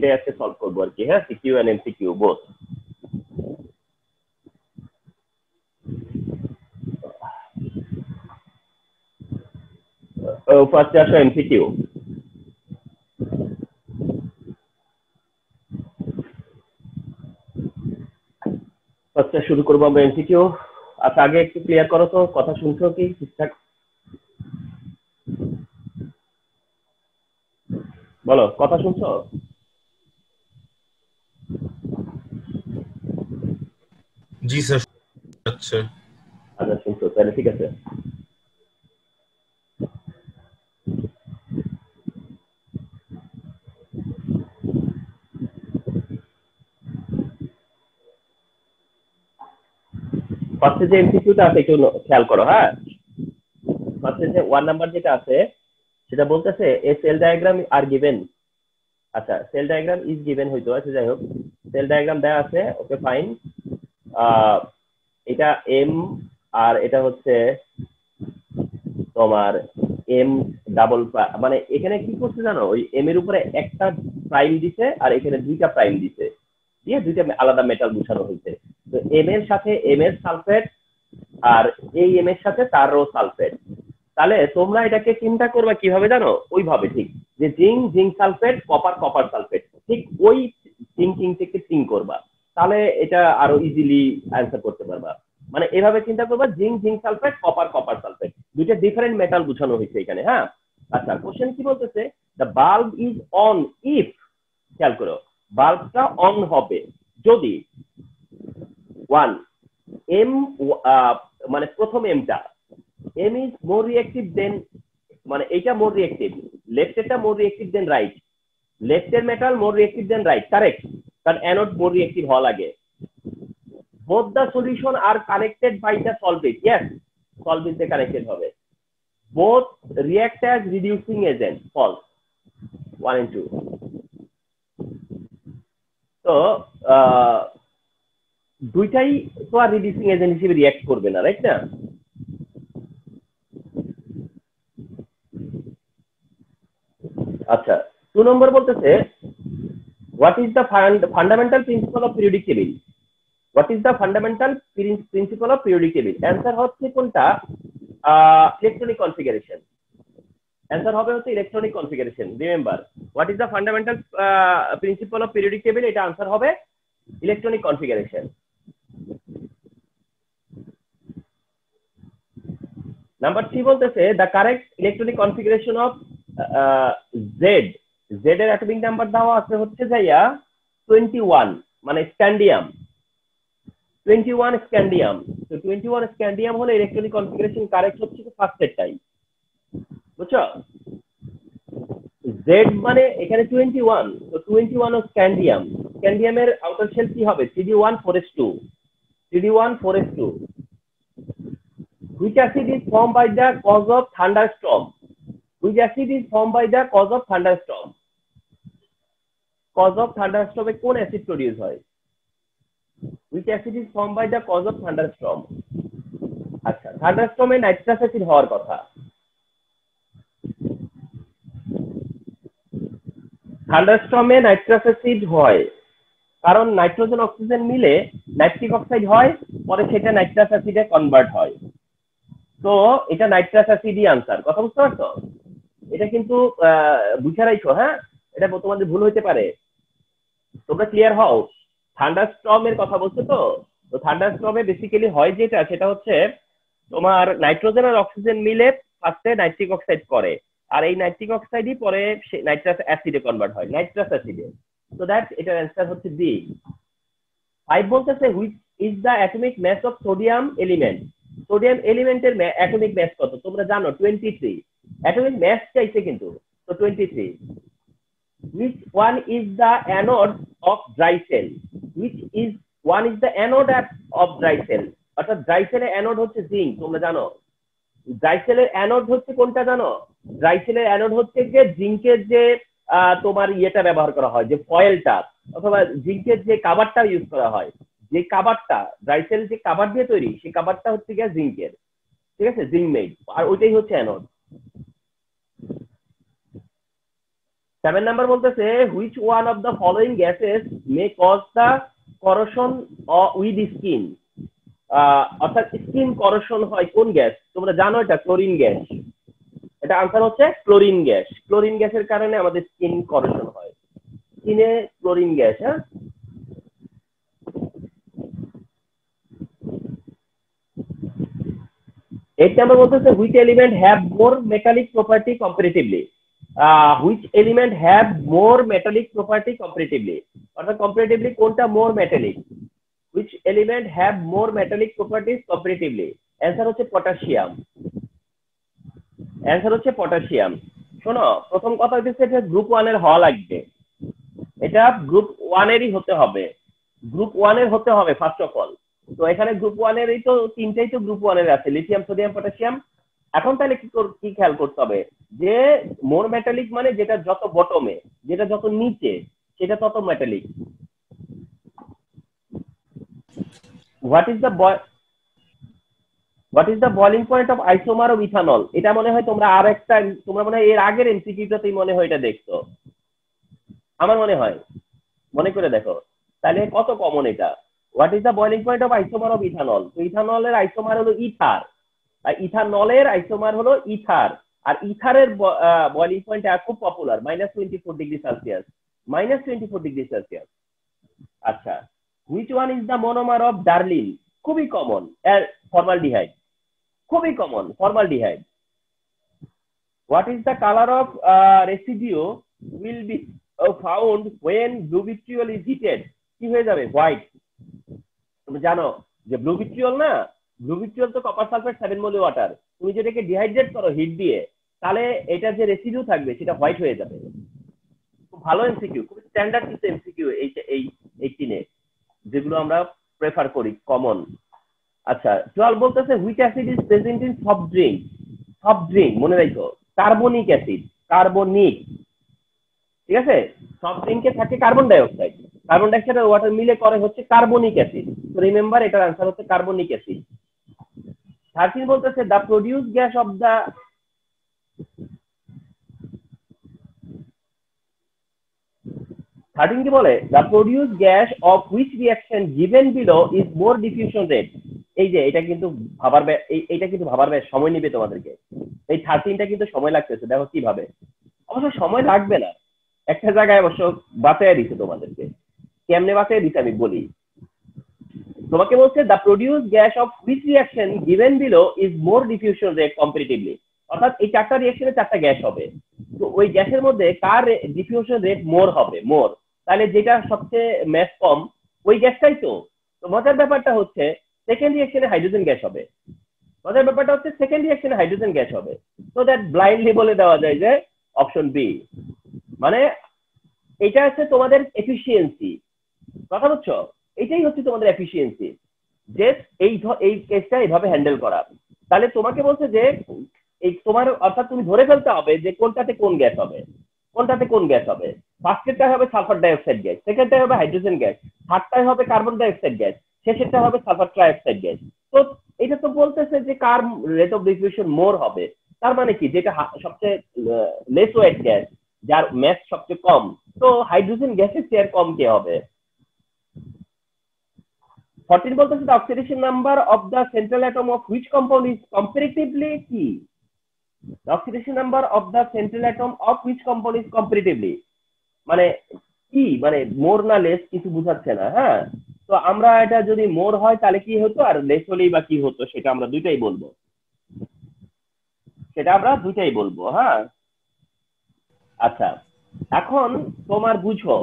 এটাই আজকে সলভ করবো আর কি। হ্যাঁ, সিকিউ এন্ড এমসিকিউ বোথ। ফার্স্টে আসো এমসিকিউ। ফার্স্টে শুরু করবো আমরা এমসিকিউ। আচ্ছা, আগে একটু ক্লিয়ার করো তো, কথা শুনছো কি ঠিকঠাক? বলো, কথা শুনছো? জি স্যার, আচ্ছা আচ্ছা, শুনছো, তাহলে ঠিক আছে। ফার্স্টে যে এমসিকিউটা আছে একটু খেয়াল করো। হ্যাঁ, ফার্স্টে যে 1 নাম্বার যেটা আছে সেটা বলতেছে এ সেল ডায়াগ্রাম আর গিভেন। আচ্ছা, সেল ডায়াগ্রাম ইজ গিভেন হইতো। আচ্ছা, যাই হোক, সেল ডায়াগ্রাম দেওয়া আছে, ওকে ফাইন। এটা এম আর এটা হচ্ছে তোমার এম ডাবল, মানে এখানে কি করছে জানো, ওই এম এর উপরে একটা প্রাইম দিছে আর এখানে দুইটা প্রাইম দিছে, দিয়ে দুইটা আলাদা মেটাল বসানো হয়েছে। তো এম এর সাথে এম এর সালফেট আর এই এম এর সাথে তারও সালফেট। তাহলে তোমরা এটাকে চিন্তা করবা কিভাবে জানো, ওইভাবে ঠিক, যে zinc zinc sulphate, copper copper sulphate, ঠিক ওই থিঙ্কিং থেকে থিঙ্ক করবা, তাহলে এটা আরো ইজিলি অ্যান্সার করতে পারবা। মানে এভাবে চিন্তা করবা, zinc zinc sulphate, copper copper sulphate, দুইটা ডিফারেন্ট মেটাল বুঝানো হয়েছে এখানে। হ্যাঁ, আচ্ছা, কোশ্চেন কি বলতেছে, the bulb is on if, খেয়াল করো, বাল্বটা অন হবে যদি 1 এম, মানে প্রথম এমটা, এম ইজ মোর রিয়েক্টিভ দেন, মানে এইটা মোর রিয়েক্টিভ, লেফট এরটা মোর রিয়েক্টিভ দেন রাইট, লেফট এর মেটাল মোর রিয়েক্টিভ দেন রাইট, কারেক্ট, কারণ অ্যানোড মোর রিয়েক্টিভ হওয়া লাগে। both the solution are connected by the solvent, yes, solvent তে কানেক্টেড হবে। both react as reducing agent, false, 1 and 2। তো দুইটাই তো আর রিডিউসিং এজেন্ট হিসেবে রিয়াক্ট করবে না, রাইট না? আচ্ছা, 2 নম্বর বলতেছে what is the fundamental principal of periodic table. What is the fundamental principal of periodic table? Answer হচ্ছে কোনটা, ইলেকট্রনিক কনফিগারেশন। অ্যান্সার হবে হচ্ছে electronic configuration. Remember, what is the fundamental principal of periodic table, এটা answer হবে electronic configuration. Number 3 বলতেছে the correct electronic configuration of Z. Z এর atomic number দেওয়া আছে হচ্ছে যাইয়া 21, মানে স্ক্যান্ডিয়াম 21 স্ক্যান্ডিয়াম। তো 21 স্ক্যান্ডিয়াম হলে ইলেকট্রনিক কনফিগারেশন কারেক্ট হচ্ছে ফার্স্টের টাইম, বুঝছো? জেড মানে এখানে 21, তো 21 ও স্ক্যান্ডিয়াম, স্ক্যান্ডিয়ামের আউটার শেল কি হবে, CD1 4s2, CD1 4s2। Which acid is formed by the cause of thunderstorm? Which acid is formed by the cause of thunderstorm? Cause of thunderstorm এ কোন acid produce হয়? Which acid is formed by the cause of thunderstorm? আচ্ছা, থান্ডারস্টর্মে nitrous acid হওয়ার কথা। থান্ডারস্টর্মে nitrous acid হয় কারণ nitrogen oxygen মিলে nitric oxide হয়, পরে সেটা নাইট্রাস অ্যাসিডে কনভার্ট হয়। তো এটা নাইট্রাস অ্যাসিডই আনসার। কথা বুঝতে পারছো? এটা কিন্তু বুঝে রাখো। হ্যাঁ, এটা তোমাদের ভুল হইতে পারে, তোমরা ক্লিয়ার হও। থান্ডারস্টর্ম এর কথা বলছো তো, তো থান্ডারস্টর্মে বেসিক্যালি হয় যেটা, সেটা হচ্ছে তোমার নাইট্রোজেন আর অক্সিজেন মিলে ফার্স্টে নাইট্রিক অক্সাইড করে, আর এই নাইট্রিক অক্সাইডই পরে নাইট্রাস অ্যাসিডে কনভার্ট হয়, নাইট্রাস অ্যাসিডে। তো দ্যাট এটার অ্যান্সার হচ্ছে বি। 5 বলতেছে which is the atomic mass of sodium element. Sodium এলিমেন্টের অ্যাটমিক ম্যাস কত? তোমরা জানো 23। অ্যাটমিক ম্যাস চাইছে কিন্তু, তো 23। which one is the anode of dry cell? which is one is the anode of dry cell? অর্থাৎ dry সেলের anode হচ্ছে জিঙ্ক, তোমরা জানো। ড্রাই সেলের অ্যানোড হচ্ছে কোনটা জানো? ড্রাই সেলের অ্যানোড হচ্ছে যে জিঙ্কের যে তোমার ইয়েটা ব্যবহার করা হয়, যে ফয়েলটা অথবা জিঙ্কের যে কাভারটা ইউজ করা হয়, যে কাভারটা ড্রাই সেল যে কাভার দিয়ে তৈরি, সেই কাভারটা হচ্ছে গিয়ে জিঙ্কের, ঠিক আছে, জিঙ্ক মেড, আর ওইটাই হচ্ছে অ্যানোড। 7 নাম্বার বলতেছে which one of the following gases may cause the corrosion with skin, অর্থাৎ স্কিন করোশন হয় কোন গ্যাস? তোমরা জানো এটা ক্লোরিন গ্যাস। এটা আনসার হচ্ছে ক্লোরিন গ্যাস। ক্লোরিন গ্যাসের কারণে আমাদের স্কিন করোশন হয়, স্কিনে ক্লোরিন গ্যাস। হ্যাঁ, 8 নাম্বার বলতেছে which element have more metallic property comparatively, which element have more metallic property comparatively, অর্থাৎ কম্পারেটিভলি কোনটা more metallic, which element have more metallic properties comparatively? Answer হচ্ছে পটাশিয়াম। অ্যান্সার হচ্ছে potassium. শোনো, প্রথম কথা হচ্ছে এটা গ্রুপ 1 এর হওয়া লাগবে, এটা গ্রুপ 1 এরই হতে হবে, গ্রুপ 1 এর হতে হবে ফার্স্ট অফ অল। তো এখানে গ্রুপ 1 এরই তো তিনটাই তো গ্রুপ 1 এর আছে, লিথিয়াম, সোডিয়াম, পটাশিয়াম। এখন তাহলে কি খেয়াল করতে হবে যে মোর মেটালিক মানে যেটা যত বটমে, যেটা যত নিচে সেটা তত metallic. What is the boiling point of isomer of ethanol? এটা মনে হয় তোমরা মনে হয় এর আগের এমসিকিউটাতেই মনে হয় এটা দেখছো, আমার মনে হয়, মনে করে দেখো তাহলে কত কমন এটা। What is the boiling point of isomer of ethanol? তো ইথানলের আইসোমার হলো ইথার, আর ইথানলের আইসোমার হলো ইথার। আর ইথারের বয়লিং পয়েন্ট খুব পপুলার, -24°C, -24°C। আচ্ছা, which one is the monomer of Delrin? খুবই কমন, ফর্মালডিহাইড, খুবই common, formaldehyde. What is the colour of residue will be found when blue vitriol is heated? কি হয়ে যাবে? White. তুমি জানো যে ব্লু ভিট্রিয়ল না, ব্লু ভিট্রিয়ল তো কপার সালফেট 7 মোল ওয়াটার, তুমি যেটাকে ডিহাইড্রেট করো হিট দিয়ে, তাহলে এটা যে রেসিডিউ থাকবে সেটা হোয়াইট হয়ে যাবে। খুব ভালো এমসিকিউ, খুব স্ট্যান্ডার্ড কিছু এমসিকিউ এই 18-এ, যেগুলো আমরা প্রেফার করি কমন। আচ্ছা, 12 বলতেছে which acid is present in soft drink? Soft drink মনে রাখো কার্বনিক অ্যাসিড, কার্বনিক, ঠিক আছে? সফট ড্রিঙ্কে থাকে কার্বন ডাইঅক্সাইড, কার্বন ডাইঅক্সাইড আর ওয়াটার মিলে করে হচ্ছে কার্বনিক অ্যাসিড। তো রিমেম্বার এটার আনসার হচ্ছে কার্বনিক অ্যাসিড। 13 বলতেছে the produce gas off the, 13 কি বলে? The produce gas off which reaction given below is more diffusion rate. এই যে এটা কিন্তু ভাবার সময় নিবে তোমাদেরকে, এই 13টা কিন্তু সময় লাগতেছে, দেখো কিভাবে। অবশ্য সময় লাগবে না, একটা জায়গায় অবশ্য বাঁচাইয়া দিছে তোমাদেরকে। কেমনে বাঁচাইয়া দিছে আমি বলি। তোমাকে বলছে the produce gas off which reaction given below is more diffusion rate comparatively, অর্থাৎ এই 4টা রিঅ্যাকশনে 4টা গ্যাস হবে, তো ওই গ্যাসের মধ্যে কার ডিফিউশন রেট মোর হবে? মোর, তাহলে যেটা সবচেয়ে ম্যাস কম ওই গ্যাসটাই তো। তো মজার ব্যাপারটা হচ্ছে সেকেন্ড রিঅ্যাকশনে হাইড্রোজেন গ্যাস হবে, মজার ব্যাপারটা হচ্ছে সেকেন্ড রিঅ্যাকশনে হাইড্রোজেন গ্যাস হবে। তো দ্যাট ব্লাইন্ডলি বলে দেওয়া যায় যে অপশন বি। মানে এটা হচ্ছে তোমাদের এফিসিয়েন্সি, কথা বুঝছো? এটাই হচ্ছে তোমাদের এফিসিয়েন্সি, যে এই কেসটা এইভাবে হ্যান্ডেল করা। তাহলে তোমাকে বলছে যে এই তোমার, অর্থাৎ তুমি ধরে ফেলতে হবে যে কোনটাতে কোন গ্যাস হবে, কোনটাতে কোন গ্যাস হবে। ফার্স্টেরটা হবে সালফার ডাইঅক্সাইড গ্যাস, সেকেন্ডটা হবে হাইড্রোজেন গ্যাস, থার্ডটাই হবে কার্বন ডাইঅক্সাইড গ্যাস, শেষেরটা হবে সালফার ট্রাইঅক্সাইড গ্যাস। তো এটা তো বলতেছে যে কার রেট অফ ডিফিউশন মোর হবে, তার মানে কি যেটা সবচেয়ে লেস ওয়েট গ্যাস, যার ম্যাস সবচেয়ে কম, তো হাইড্রোজেন গ্যাসের চেয়ে কম কে হবে। 14 বলতেছে the oxidation number of the central atom of which compound is comparatively কি? The oxidation number of the central atom of which compound is comparatively মানে কি, মানে মোর না লেস কিছু বুঝাচ্ছে না। হ্যাঁ, তো আমরা এটা যদি মোর হয় তাহলে কি হতো, আর লেস হলেই বা কি হতো, সেটা আমরা দুইটাই বলবো, হ্যাঁ। আচ্ছা, এখন তোমার বুঝো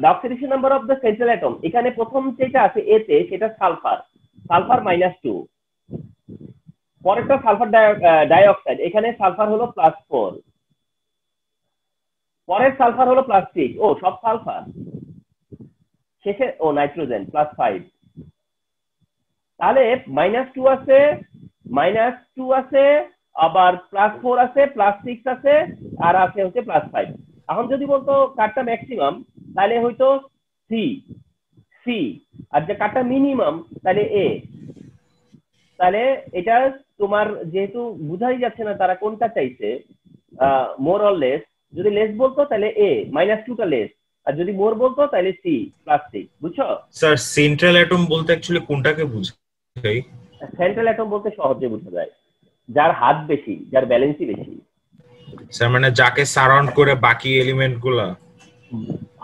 the oxidation number of the central atom, এখানে প্রথম যেটা আছে এতে সেটা সালফার, সালফার -2, পরেরটা সালফার ডাইঅক্সাইড, এখানে সালফার হলো +4, পরের সালফার হলো +6, ও সব সালফার, শেষে ও নাইট্রোজেন +5। তাহলে -2 আছে, -2 আছে, আবার +4 আছে, +6 আছে, আর আছে হচ্ছে +5। এখন যদি বলতো কারটা ম্যাক্সিমাম তাহলে হয়তো সি, আর যে কারটা মিনিমাম তাহলে এ। তাহলে এটা তোমার যেহেতু বুঝাই যাচ্ছে না তারা কোনটা চাইছে মোর অর লেস, যদি লেস বলতো তাহলে এ -2 টা লেস, আর যদি মোর বলতো তাহলে সি +6, বুঝছো? স্যার সেন্ট্রাল অ্যাটম বলতে অ্যাকচুয়ালি কোনটাকে বোঝায়? সেন্ট্রাল অ্যাটম বলতে সহজে বোঝা যায় যার হাত বেশি, যার ব্যালেন্সই বেশি। স্যার মানে যাকে সারাউন্ড করে বাকি এলিমেন্ট গুলা?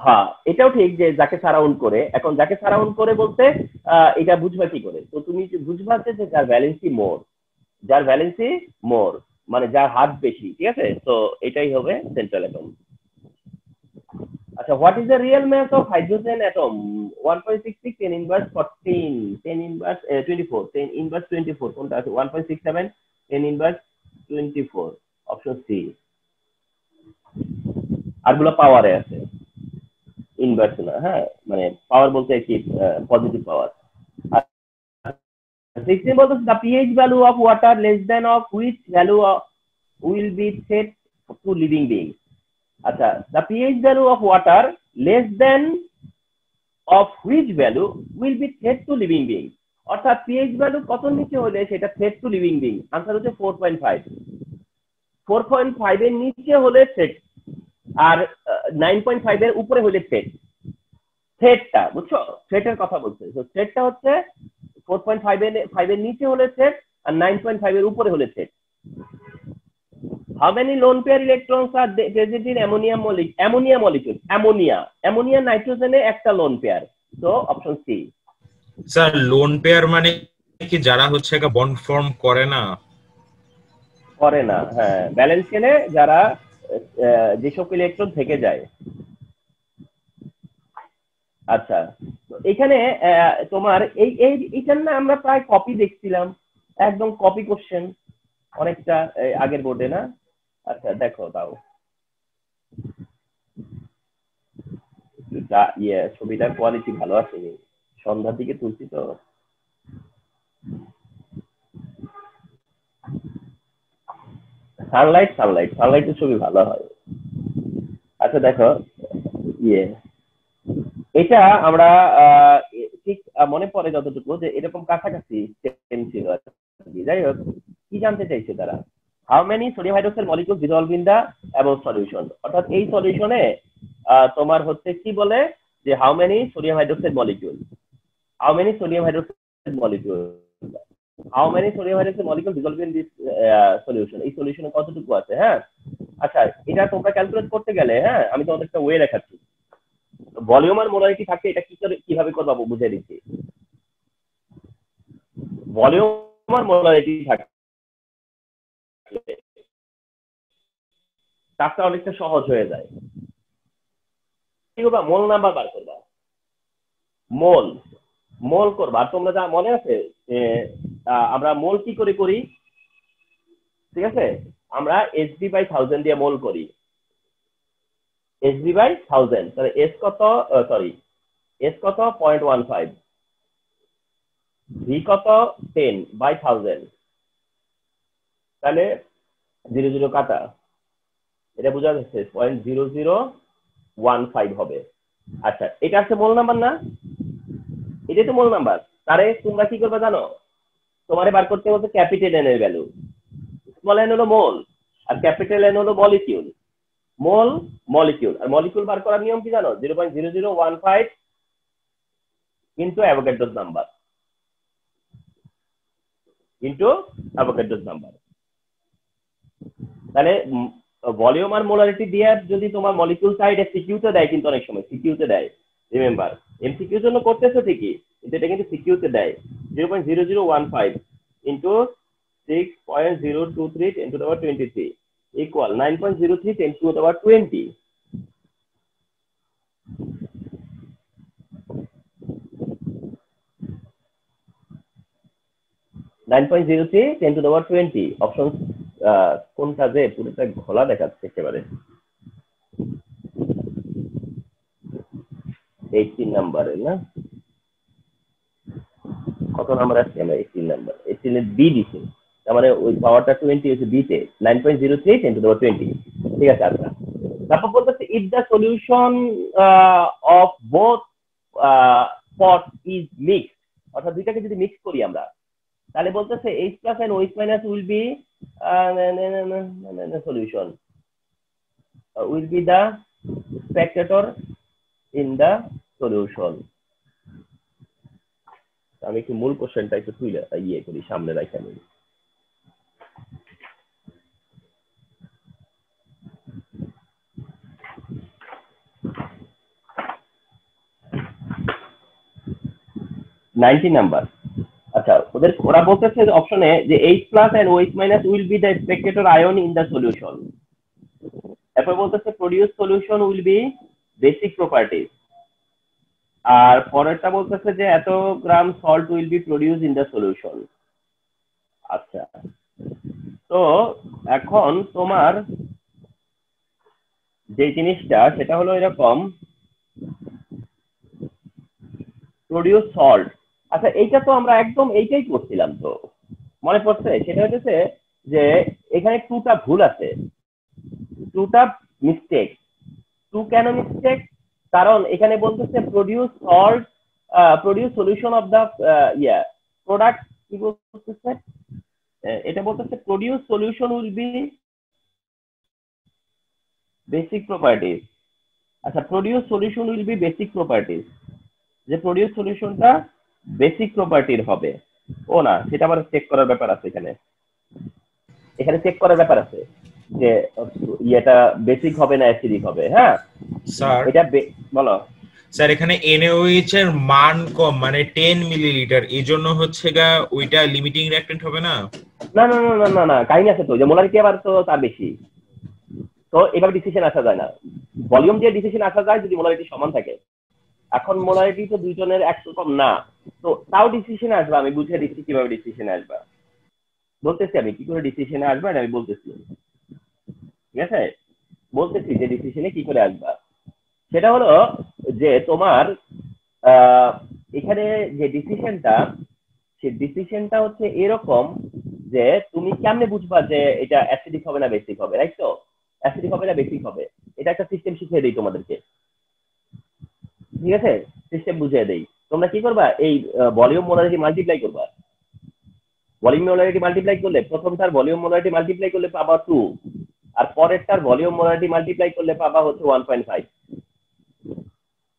হ্যাঁ, এটাও ঠিক যে যাকে সারাউন্ড করে। এখন যাকে সারাউন্ড করে বলতে এটা বুঝবা কি করে? তো তুমি বুঝবা যে যার ভ্যালেন্সি মোর, যার ভ্যালেন্সি মোর মানে যার হাত বেশি, ঠিক আছে? তো এটাই হবে সেন্ট্রাল অ্যাটম। আচ্ছা, what is the real mass of hydrogen atom? 1.66, 10 inverse 14, 10 inverse 24, 10 inverse 24 কোনটা আছে? 1.67, 10 ইনভার্স 24, অপশন সি। আরগুলো পাওয়ারে আছে, ইনভার্স না। হ্যাঁ, মানে পাওয়ার বলতে কি, পজিটিভ পাওয়ার। 16 বলতে the pH value of water less than of which value will be set to living beings. আচ্ছা, the pH value of water less than of which value will be set to living beings. অর্থাৎ pH value কত নিচে হলে সেটা set to living being। Answer হচ্ছে 4.5। 4.5 এর নিচে হলে সেট, আর 9.5 এর উপরে হলে সেট। সেটটা বুঝছো, সেটের কথা বলছে। তো সেটটা হচ্ছে 4.5 এর নিচে হলে সেট, আর 9.5 এর উপরে হলে set. How many lone pair electrons are present in ammonia molecule? Ammonia নাইট্রোজেনে একটা লোন পেয়ার। তো option C. Sir lone pair মানে কি যারা হচ্ছে একটা বন্ড ফর্ম করে না? করে না, হ্যাঁ, ব্যালেন্স কেনে যারা যেসব ইলেকট্রন থেকে যায়। আচ্ছা, এখানে তোমার এইটার না আমরা প্রায় কপি দেখছিলাম, একদম কপি কোশ্চেন অনেকটা আগের বোর্ডে না? আচ্ছা দেখো তাও ছবিটার কোয়ালিটি ভালো আসেনি, সন্ধ্যার দিকে তুলছি তো। সানলাইটের ছবি ভালো হয়। আচ্ছা দেখো, ইয়ে এটা আমরা ঠিক মনে পড়ে যতটুকু যে এরকম কাছাকাছি ছিল। যাই হোক, কি জানতে চাইছে তারা? How many sodium hydroxide molecule dissolve in the above solution? অর্থাৎ এই সলিউশনে তোমার হচ্ছে কি বলে যে how many sodium hydroxide molecule, how many sodium hydroxide molecule, how many sodium hydroxide molecule dissolve in this solution, এই সলিউশনে কতটুকু আছে। হ্যাঁ, আচ্ছা, এটা তোমরা ক্যালকুলেট করতে গেলে, হ্যাঁ, আমি তোমাদের একটা ওয়ে দেখাচ্ছি। ভলিউম আর মোলারিটি থাকে, এটা কিভাবে করবা বুঝে দিচ্ছি। ভলিউম আর মোলারিটি থাকে, কাজটা অনেকটা সহজ হয়ে যায়। কি করবা? মোল নাম্বার বার করবা, মোল মোল করবা। আর তোমরা যা মনে আছে যে আমরা মোল কি করে করি, ঠিক আছে? আমরা SB/1000 দিয়ে মোল করি, SB/1000। তাহলে এস কত, সরি, এস কত 0.15, ভি কত 10/1000, তাহলে 00 কাটা, এটা বোঝা যাচ্ছে 0.0015 হবে। আচ্ছা, এটা হচ্ছে মোল নাম্বার না? এটাই তো মোল নাম্বার। তারে তোমরা কি করবে জানো? তোমারে বার করতে হচ্ছে ক্যাপিটাল এন এর ভ্যালু। স্মল এন হলো মোল, আর ক্যাপিটাল এন হলো মলিকিউল। মোল মলিকিউল, আর মলিকিউল বার করার নিয়ম কি জানো? 0.0015 into Avogadro's number, into Avogadro's number. তাহলে ভলিউম আর মোলারিটি দিয়ে যদি তোমার মলিকিউল সাইড সিকিউতে দেয়, কিন্তু অনেক সময় সিকিউতে দেয়, রিমেম্বার এমসিকিউর জন্য করতেছো ঠিকই, কিন্তু এটা কিন্তু সিকিউতে দেয়। 0.0015 into 6.023 10 to the power 23 equal 9.03 10 to the power 20। 9.03 10 to the power 20, option কোনটা যে পুরোটা ঘোলা দেখাচ্ছে একেবারে। 18 নাম্বারে না? কত নাম্বার আসছে? আমরা 18 নাম্বার, 18 এর বি দিছে, তার মানে ওই পাওয়ারটা 20 হচ্ছে বি তে, 9.03 10 to the power 20। ঠিক আছে। আচ্ছা, তারপর বলতেছে if the solution of both pot is mixed, অর্থাৎ দুইটাকে যদি মিক্স করি আমরা, তাহলে বলতেছে H plus and OH minus will be solution। will be the spectator in the solution. আমি একটু মূল কোশ্চেনটা একটু তুলে করি, সামনে রাখা নেই। নাম্বার। আচ্ছা, ওরা বলতেছে অপশনে যে H plus and OH minus will be the spectator ion in the solution. এরপর বলতেছে produce solution will be basic properties, আর পরেরটা বলতেছে যে এত গ্রাম salt will be produced in the solution. আচ্ছা, তো এখন তোমার যে জিনিসটা সেটা হলো এরকম, প্রডিউস সল্ট। আচ্ছা, এইটা তো আমরা একদম এইটাই করছিলাম, তো মনে পড়ছে? সেটা হচ্ছে যে এখানে টুটা ভুল আছে, টুটা মিস্টেক। টু কেন মিস্টেক? কারণ এখানে বলতেছে produce salt, produce solution of the product. কি বলতেছে? এটা বলতেছে produce solution will be basic properties. আচ্ছা, produce solution will be basic properties, যে প্রডিউস সলিউশনটা বেসিক প্রপার্টির হবে। ও না, সেটা আবার চেক করার ব্যাপার আছে। এখানে চেক করার ব্যাপার আছে যে এটা বেসিক হবে না অ্যাসিডিক হবে। হ্যাঁ স্যার, এটা বলো স্যার। এখানে NaOH এর মান কম, মানে 10 মিলিলিটার, এইজন্য হচ্ছে গা ওইটা লিমিটিং রিঅ্যাকট্যান্ট হবে না। না না না না না, কাহিনী আছে তো, যে মোলারিটি আবার তো তার বেশি, তো এভাবে ডিসিশন আসা যায় না। ভলিউম দিয়ে ডিসিশন আসা যায় যদি মোলারিটি সমান থাকে। এখন মোলারিটি তো দুইজনের একরকম না, তো তাও ডিসিশনে আসবে। আমি বুঝে দিচ্ছি কিভাবে ডিসিশনে আসবা, বলতেছি আমি কি করে ডিসিশনে আসবা, আমি বলতেছি। ঠিক আছে, বলতেছি যে ডিসিশনে কি করে আসবা। সেটা হলো যে তোমার এখানে যে ডিসিশনটা, সেই ডিসিশনটা হচ্ছে এরকম যে তুমি কেমনে বুঝবা যে এটা অ্যাসিডিক হবে না বেসিক হবে, রাইট? তো অ্যাসিডিক হবে না বেসিক হবে, এটা একটা সিস্টেম শিখিয়ে দেই তোমাদেরকে। ঠিক আছে, সিস্টেম বুঝিয়ে দেই। তোমরা কি করবা, এই ভলিউম মোলারিটি মাল্টিপ্লাই করবা। ভলিউম মোলারিটি মাল্টিপ্লাই করলে প্রথমটার ভলিউম মোলারিটি মাল্টিপ্লাই করলে পাবা 2, আর পরেরটার ভলিউম মোলারিটি মাল্টিপ্লাই করলে পাবা হচ্ছে 1.5।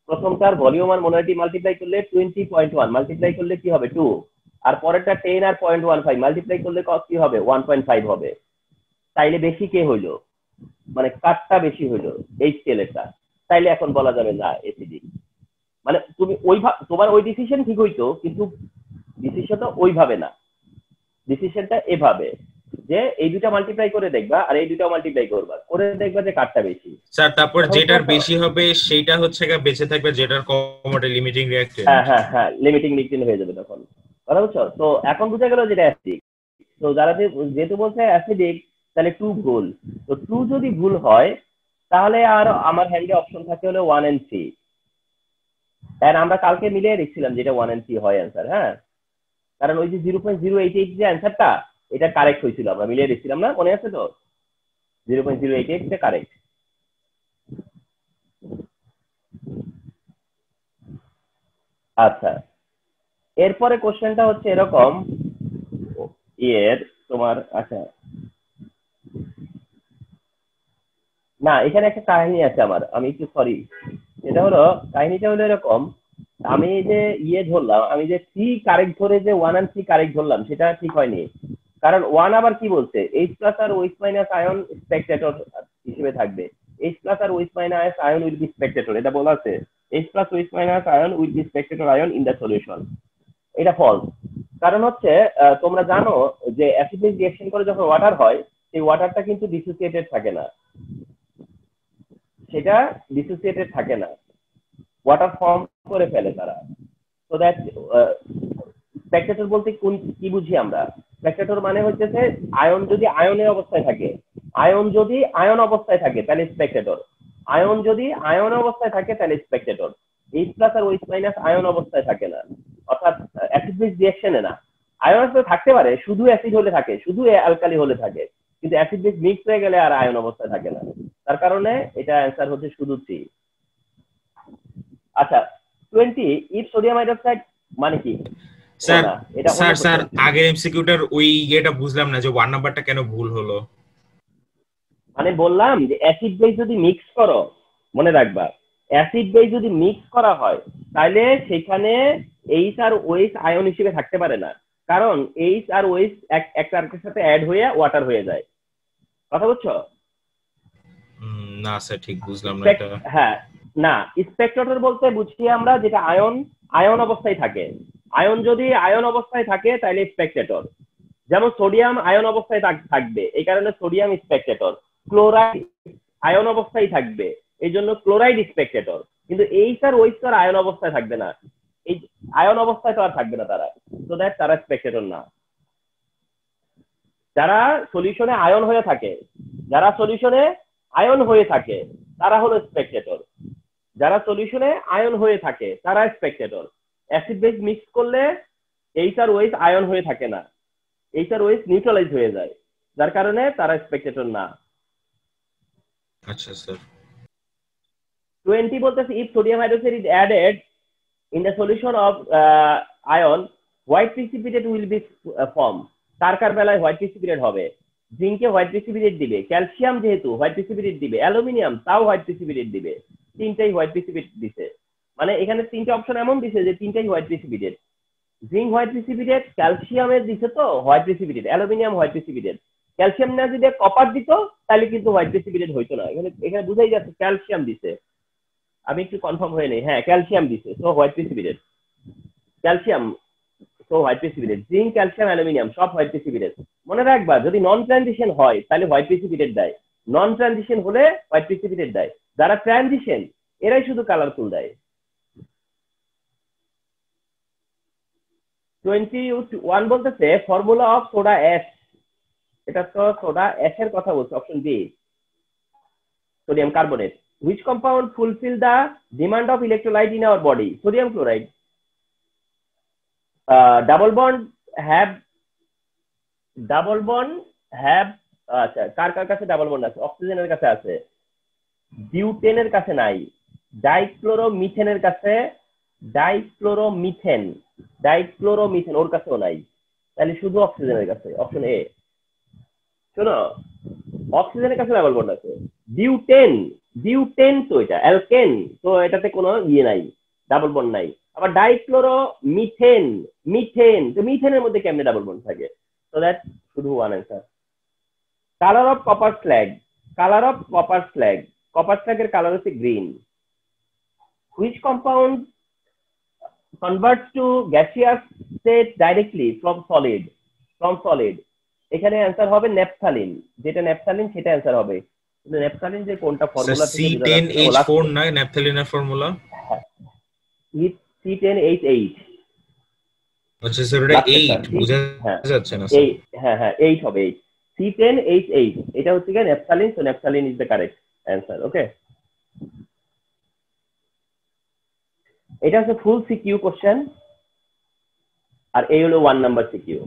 প্রথমটার ভলিউম আর মোলারিটি মাল্টিপ্লাই করলে 20.1 মাল্টিপ্লাই করলে কি হবে 2, আর পরেরটা 10 আর 0.15 মাল্টিপ্লাই করলে কি হবে 1.5 হবে। তাইলে বেশি কে হইলো, মানে কাটটা বেশি হইলো এই স্কেলেরটা, তাইলে এখন বলা যাবে না অ্যাসিডিক। মানে তুমি তোমার ওই ডিসিশন ঠিক হইতো, কিন্তু ডিসিশনটা ওইভাবে না, ডিসিশনটা এভাবে যে এই দুটা মাল্টিপ্লাই করে দেখবা আর এই দুটা মাল্টিপ্লাই করবা, করে দেখবা যে কাটটা বেশি। স্যার, তারপর যেটার বেশি হবে সেইটা হচ্ছে গা বেঁচে থাকবে, যেটার কম ওটা লিমিটিং রিঅ্যাকট্যান্ট। হ্যাঁ, লিমিটিং রিঅ্যাকশন হয়ে যাবে তখন। কথা বুঝছো? তো এখন বুঝা গেল যেটা অ্যাসিডিক। তো যারা যেহেতু বলছে অ্যাসিডিক, তাহলে 2 ভুল। তো 2 যদি ভুল হয় তাহলে আর আমার হ্যান্ডে অপশন থাকে হলো 1 and 3। এন্ড আমরা কালকে মিলিয়ে দেখছিলাম যেটা 1 and 3 হয় অ্যান্সার। হ্যাঁ, কারণ ওই যে 0.088 যে অ্যান্সারটা, এটা কারেক্ট হয়েছিল, আমরা মিলিয়ে দেখছিলাম না, মনে আছে তো? 0.088 এটা কারেক্ট। আচ্ছা, এরপরে কোশ্চেনটা হচ্ছে এরকম তোমার। আচ্ছা না, এখানে একটা কাহিনী আছে আমার, আমি একটু সরি। এটা হলো, কাহিনীটা হলো এরকম, আমি যে ধরলাম, আমি যে সি কারেক্ট ধরে যে 1 and 3 কারেক্ট ধরলাম, সেটা ঠিক হয়নি। কারণ 1 আবার কি বলছে, H প্লাস আর OH মাইনাস আয়ন স্পেকটেটর হিসেবে থাকবে। H প্লাস আর OH minus ion will be spectator, এটা বলা আছে। H plus OH minus ion will be spectator ion in the solution. এটা ফলস। কারণ হচ্ছে তোমরা জানো যে অ্যাসিড বেস রিঅ্যাকশন করে যখন ওয়াটার হয়, সেই ওয়াটারটা কিন্তু ডিসোসিয়েটেড থাকে না, সেটা ডিসোসিয়েটেড থাকে না, ওয়াটার ফর্ম করে ফেলে তারা। সো দ্যাট স্পেকটেটর বলতে কি বুঝি আমরা? স্পেকটেটর মানে হচ্ছে আয়ন যদি আয়নের অবস্থায় থাকে, আয়ন যদি আয়ন অবস্থায় থাকে তাহলে স্পেকটেটর, আয়ন যদি আয়ন অবস্থায় থাকে তাহলে স্পেকটেটর। H প্লাস আর OH মাইনাস আয়ন অবস্থায় থাকে না, অর্থাৎ অ্যাসিড বেস রিঅ্যাকশনে না। আয়ন অবস্থায় থাকতে পারে, শুধু অ্যাসিড হলে থাকে, শুধু অ্যালকালি হলে থাকে, কিন্তু অ্যাসিড বেস মিক্স হয়ে গেলে আর আয়ন অবস্থায় থাকে না। তার কারণে এটা অ্যান্সার হচ্ছে শুধু 3। আচ্ছা, 20 ইফ সোডিয়াম হাইড্রোক্সাইড মানে কি? স্যার স্যার স্যার আগের এমসিকিউটার ওই ইয়েটা বুঝলাম না, যে 1 নাম্বারটা কেন ভুল হলো। মানে বললাম যে অ্যাসিড বেস যদি মিক্স করো, মনে রাখবা অ্যাসিড বেস যদি মিক্স করা হয় তাহলে সেখানে এইচ আর ওএইচ আয়ন হিসেবে থাকতে পারে না, কারণ এইচ আর ওএইচ একটা আরেকটার সাথে অ্যাড হয়ে ওয়াটার হয়ে যায়। কথা বুঝছো? না স্যার ঠিক বুঝলাম না এটা। হ্যাঁ, না, স্পেকট্রেটর বলতে বুঝি আমরা যেটা আয়ন আয়ন অবস্থায় থাকে। আয়ন যদি আয়ন অবস্থায় থাকে তাহলে স্পেকট্রেটর। যেমন সোডিয়াম আয়ন অবস্থায় থাকবে, এই কারণে সোডিয়াম স্পেকট্রেটর। ক্লোরাইড আয়ন অবস্থায় থাকবে, এই জন্য ক্লোরাইড স্পেকট্রেটর। কিন্তু এইচ আর ওইচ তো আর আয়ন অবস্থায় থাকবে না, এই আয়ন অবস্থায় তো আর থাকবে না তারা, তো দ্যাট তারা স্পেকট্রেটর না। যারা সলিউশনে আয়ন হয়ে থাকে, যারা সলিউশনে আয়ন হয়ে থাকে তারা হলো স্পেকট্রেটর। যারা সলিউশনে আয়ন হয়ে থাকে তারা স্পেকট্রেটর। অ্যাসিড বেস মিক্স করলে এইচ আর ওএইচ আয়ন হয়ে থাকে না, এইচ আর ওএইচ নিউট্রালাইজ হয়ে যায়, যার কারণে তারা স্পেকট্রেটর না। আচ্ছা স্যার। 20 বলতেছে if sodium hydroxide is added in the solution of ion, white precipitate will be formed. কার বেলায় হোয়াইট প্রিসিপিটেট হবে? জিঙ্কে হোয়াইট প্রিসিপিটেট দিবে, ক্যালসিয়াম যেহেতু হোয়াইট প্রিসিপিটেট দিবে, অ্যালুমিনিয়াম তাও হোয়াইট প্রিসিপিটেট দিবে। তিনটাই হোয়াইট প্রিসিপিটেট দিছে, মানে এখানে তিনটা অপশন এমন দিছে যে তিনটাই white precipitate. Zinc white precipitate, ক্যালসিয়ামের দিছে তো white precipitate, aluminium white precipitate. Calcium না যদি কপার দিত তাহলে কিন্তু হোয়াইট প্রিসিপিটেট হইতো না। এখানে বুঝাই যাচ্ছে ক্যালসিয়াম দিছে। আমি একটু কনফার্ম হয়ে নেই, হ্যাঁ ক্যালসিয়াম দিছে, so white precipitate. Calcium so white precipitate, zinc calcium aluminium সব হোয়াইট প্রিসিপিটেট। মনে রাখবা যদি নন ট্রানজিশন হয় তাহলে হোয়াইট প্রিসিপিটেট দেয়, নন ট্রানজিশন হলে হোয়াইট প্রিসিপিটেট দেয়। যারা ট্রানজিশন এরাই শুধু কালারফুল দেয়। 21 বলতেছে ফর্মুলা অফ সোডা অ্যাশ, এটা তো সোডা অ্যাশের কথা বলছে, option B sodium carbonate. Which compound fulfill the demand of electrolyte in our body? Sodium chloride. Double bond have আচ্ছা কার কাছে ডাবল বন্ড আছে? অক্সিজেনের কাছে আছে, বিউটেনের কাছে নাই, ডাইক্লোরোমিথেনের কাছে, ডাইক্লোরোমিথেন ওর কাছেও নাই, তাহলে শুধু অক্সিজেনের কাছে, অপশন এ। শোনো, অক্সিজেনের কাছে ডাবল বন্ড আছে, বিউটেন তো এটা অ্যালকেন, তো এটাতে কোনো ইয়ে নাই, ডাবল বন্ড নাই। আবার মিথেন তো মিথেনের মধ্যে কেমনে ডাবল বন্ড থাকে? তো দ্যাট শুধু one answer. Colour of copper slag, copper স্ল্যাগের কালার হচ্ছে green. Which compound converts to gaseous state directly from solid? এখানে অ্যান্সার হবে ন্যাপথালিন, যেটা ন্যাপথালিন সেটা অ্যান্সার হবে। কিন্তু ন্যাপথালিন যে কোনটা ফর্মুলা থেকে C10H4 না ন্যাপথালিনের ফর্মুলা? C10H8। আচ্ছা স্যার এটা 8 বুঝা যাচ্ছে না স্যার। হ্যাঁ 8 হবে, 8 C10H8, এটা হচ্ছে কি naphthalene, so naphthalene is the correct answer. Okay, এটা হচ্ছে ফুল সিকিউ কোশ্চেন, আর এই হলো 1 নাম্বার সিকিউ।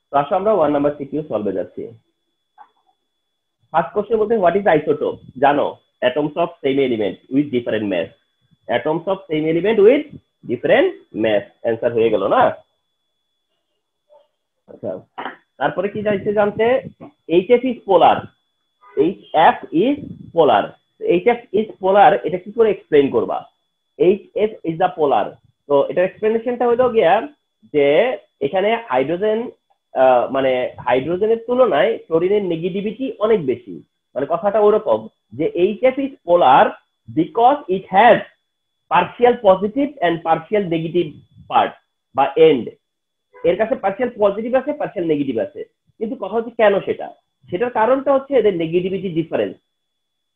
তো আসো আমরা 1 নাম্বার সিকিউ সলভে যাচ্ছি। ফার্স্ট কোশ্চেন বলতে হোয়াট ইজ আইসোটোপ? জানো, atoms of same element with different mass. Atoms of same element with different mass, answer হয়ে গেল না? আচ্ছা, তারপরে কি চাইছে জানতে? HF is polar, HF is polar, HF is polar, এটা কি করে এক্সপ্লেইন করবা? HF ইজ দা পোলার, তো এটার এক্সপ্লেনেশনটা হলো গিয়া যে এখানে হাইড্রোজেন, মানে হাইড্রোজেনের তুলনায় ক্লোরিনের নেগেটিভিটি অনেক বেশি, মানে কথাটা ওরকম যে HF is polar because it has partial positive end partial negative part বা এন্ড। এর কাছে পার্শিয়াল পজিটিভ আছে, পার্শিয়াল নেগেটিভ আছে, কিন্তু কথা হচ্ছে কেন সেটার কারণটা হচ্ছে এদের নেগেটিভিটি ডিফারেন্স।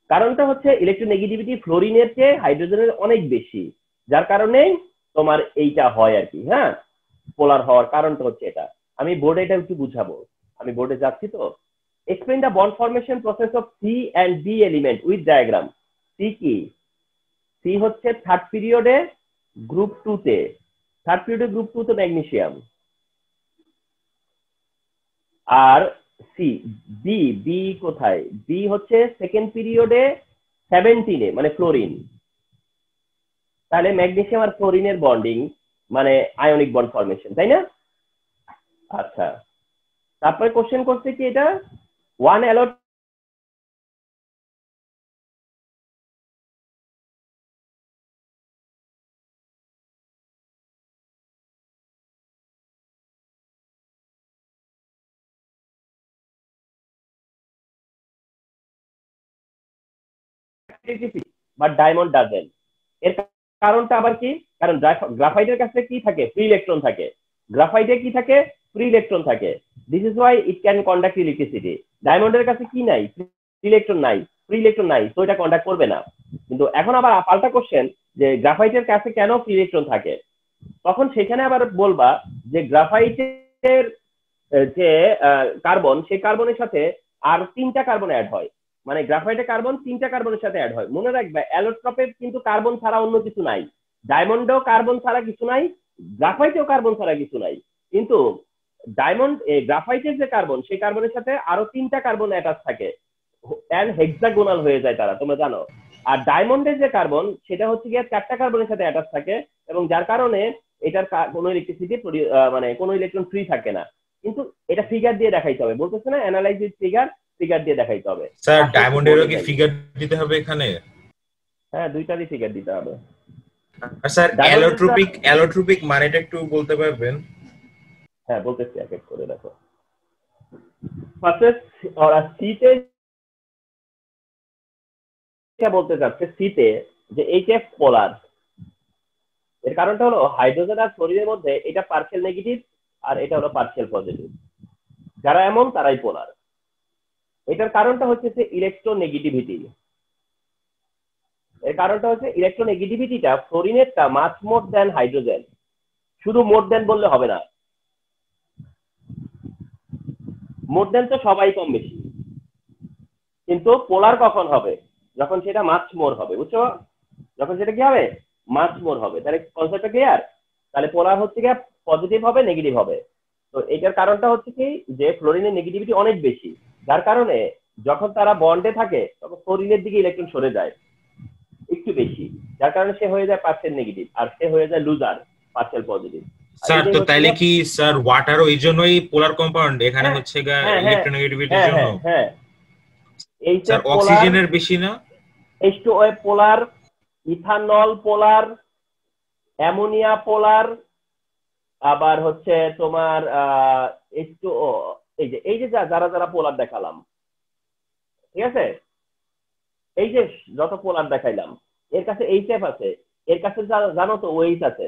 কারণটা হচ্ছে ইলেকট্রোনেগেটিভিটি ফ্লোরিনের চেয়ে হাইড্রোজেনের অনেক বেশি, যার কারণে তোমার এইটা হয় আর কি। হ্যাঁ, পোলার হওয়ার কারণটা হচ্ছে এটা। আমি বোর্ডে এটা একটু বুঝাবো, আমি বোর্ডে যাচ্ছি তো। Explain the bond formation process of C and B element with diagram. C কি? সি হচ্ছে থার্ড পিরিয়ডে গ্রুপ 2 তে, ম্যাগনেসিয়াম। আর সি বি কোথায়? বি হচ্ছে সেকেন্ড পিরিয়ডে 17-এ, মানে ফ্লোরিন। তাহলে ম্যাগনেসিয়াম আর ফ্লোরিনের বন্ডিং মানে আয়নিক বন্ড ফরমেশন, তাই না? আচ্ছা, তারপরে কোশ্চেন করছে কি এটা 1 a lot conductivity but diamond doesn't. এর কারণটা আবার কি? কারণ গ্রাফাইটের কাছে কি থাকে? ফ্রি ইলেকট্রন থাকে। গ্রাফাইটে কি থাকে? ফ্রি ইলেকট্রন থাকে। This is why it can conduct electricity. ডায়মন্ডের কাছে কি নাই? ফ্রি ইলেকট্রন নাই, ফ্রি ইলেকট্রন নাই, তো এটা কন্ডাক্ট করবে না। কিন্তু এখন আবার পাল্টা কোশ্চেন যে গ্রাফাইটের কাছে কেন ফ্রি ইলেকট্রন থাকে? তখন সেখানে আবার বলবা যে গ্রাফাইটের যে কার্বন, সেই কার্বনের সাথে আর 3টা কার্বন অ্যাড হয়। মানে গ্রাফাইটে কার্বন 3টা কার্বনের সাথে অ্যাড হয়। মনে রাখবে অ্যালোট্রপে কিন্তু কার্বন ছাড়া অন্য কিছু নাই, ডায়মন্ডেও কার্বন ছাড়া কিছু নাই, গ্রাফাইটেও কার্বন ছাড়া কিছু নাই। কিন্তু ডায়মন্ড গ্রাফাইটের যে কার্বন, সেই কার্বনের সাথে আরো 3টা কার্বন অ্যাটাচ থাকে, এন্ড হেক্সাগোনাল হয়ে যায় তারা, তোমরা জানো। আর ডায়মন্ডের যে কার্বন, সেটা হচ্ছে গিয়ে 4টা কার্বনের সাথে অ্যাটাচ থাকে, এবং যার কারণে এটার কোনো ইলেকট্রিসিটি মানে কোনো ইলেকট্রন ফ্রি থাকে না। কিন্তু এটা ফিগার দিয়ে দেখাইতে হবে, বলতেছে না অ্যানালাইজ উইথ ফিগার, ফিগার দিয়ে দেখাইতে হবে। স্যার ডায়মন্ডেরও কি ফিগার দিতে হবে এখানে? হ্যাঁ, দুইটারই ফিগার দিতে হবে। আর স্যার অ্যালোট্রপিক মানেটা একটু বলতে পারবেন? হ্যাঁ, বলতেছি, এক এক করে দেখো। ফার্স্টে ওরা সিতে বলতে চাচ্ছে, সিতে যে এইচএফ পোলার। এর কারণটা হলো হাইড্রোজেন আর ফ্লোরিনের মধ্যে এটা পার্শিয়াল নেগেটিভ আর এটা হলো পার্শিয়াল পজিটিভ। যারা এমন তারাই পোলার। এটার কারণটা হচ্ছে ইলেকট্রোনেগেটিভিটি। এর কারণটা হচ্ছে ইলেকট্রোনেগেটিভিটিটা ফ্লোরিনেরটা মাচ মোর দ্যান হাইড্রোজেন। শুধু মোর দ্যান বললে হবে না, মোর দ্যান তো সবাই কম বেশি, কিন্তু পোলার কখন হবে? যখন সেটা মাচ মোর হবে, বুঝছো? যখন সেটা কি হবে? মাচ মোর হবে। তাহলে কনসেপ্টটা ক্লিয়ার? তাহলে পোলার হচ্ছে কি পজিটিভ হবে, নেগেটিভ হবে। তো এটার কারণটা হচ্ছে কি যে ফ্লোরিনের নেগেটিভিটি অনেক বেশি, যার কারণে যখন তারা বন্ডে থাকে তখন ফ্লোরিনের দিকে ইলেকট্রন সরে যায় একটু বেশি, যার কারণে সে হয়ে যায় পার্শিয়াল নেগেটিভ, আর সে হয়ে যায় লুজার, পার্শিয়াল পজিটিভ। স্যার তো তাইলে কি স্যার ওয়াটারও এই জন্যই পোলার কম্পাউন্ড? এখানে হচ্ছে ইলেকট্রোনেগেটিভিটির জন্য। হ্যাঁ, এই স্যার অক্সিজেনের বেশি না? H2O পোলার, ইথানল পোলার, অ্যামোনিয়া পোলার, আবার হচ্ছে তোমার H2O, এই যে যারা যারা পোলার দেখালাম, ঠিক আছে? এই যে যত পোলার দেখাইলাম, এর কাছে HF আছে, এর কাছে জানো তো OH আছে,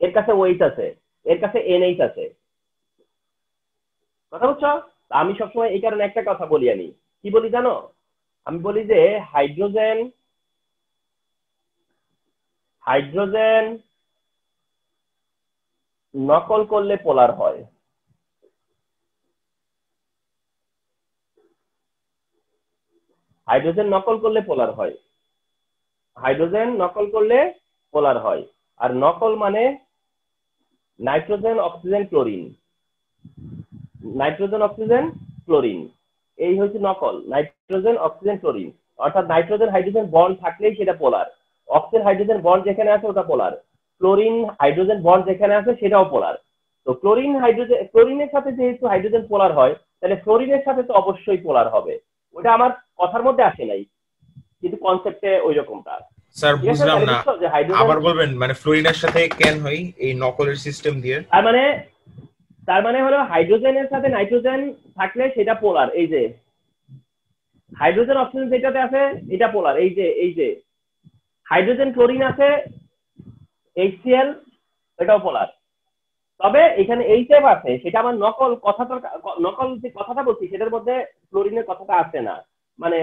এর কাছে OH আছে, এর কাছে NH আছে। কথা বুঝছো? আমি সবসময় এই কারণে একটা কথা বলি, আমি কি বলি জানো? আমি বলি যে হাইড্রোজেন নকল করলে পোলার হয়। হাইড্রোজেন নকল করলে পোলার হয়। হাইড্রোজেন নকল করলে পোলার হয়। আর নকল মানে nitrogen oxygen chlorine, nitrogen oxygen chlorine, এই হচ্ছে নকল। নাইট্রোজেন অক্সিজেন ক্লোরিন, অর্থাৎ নাইট্রোজেন হাইড্রোজেন বন্ড থাকলেই সেটা পোলার। অক্সিজেন হাইড্রোজেন বন্ড যেখানে আছে ওটা পোলার। ক্লোরিন হাইড্রোজেন বন্ড যেখানে আছে সেটাও পোলার। তো ক্লোরিনের সাথে যেহেতু হাইড্রোজেন পোলার হয়, তাহলে ফ্লোরিনের সাথে তো অবশ্যই পোলার হবে। ওটা আমার কথার মধ্যে আসে নাই, কিন্তু কনসেপ্টে ওই রকমটা। স্যার বুঝলাম না, আবার বলবেন? মানে ফ্লোরিনের সাথে কেন হয় এই নকলের সিস্টেম দিয়ে? তার মানে হলো হাইড্রোজেনের সাথে নাইট্রোজেন থাকলে সেটা পোলার। এই যে হাইড্রোজেন অক্সিজেন যেটাতে আছে এটা পোলার। এই যে হাইড্রোজেন ক্লোরিন আছে, HCl, এটাও পোলার। তবে এখানে HF আছে, সেটা আমার নকল যে কথাটা বলছি সেটার মধ্যে ক্লোরিনের কথাটা আসে না। মানে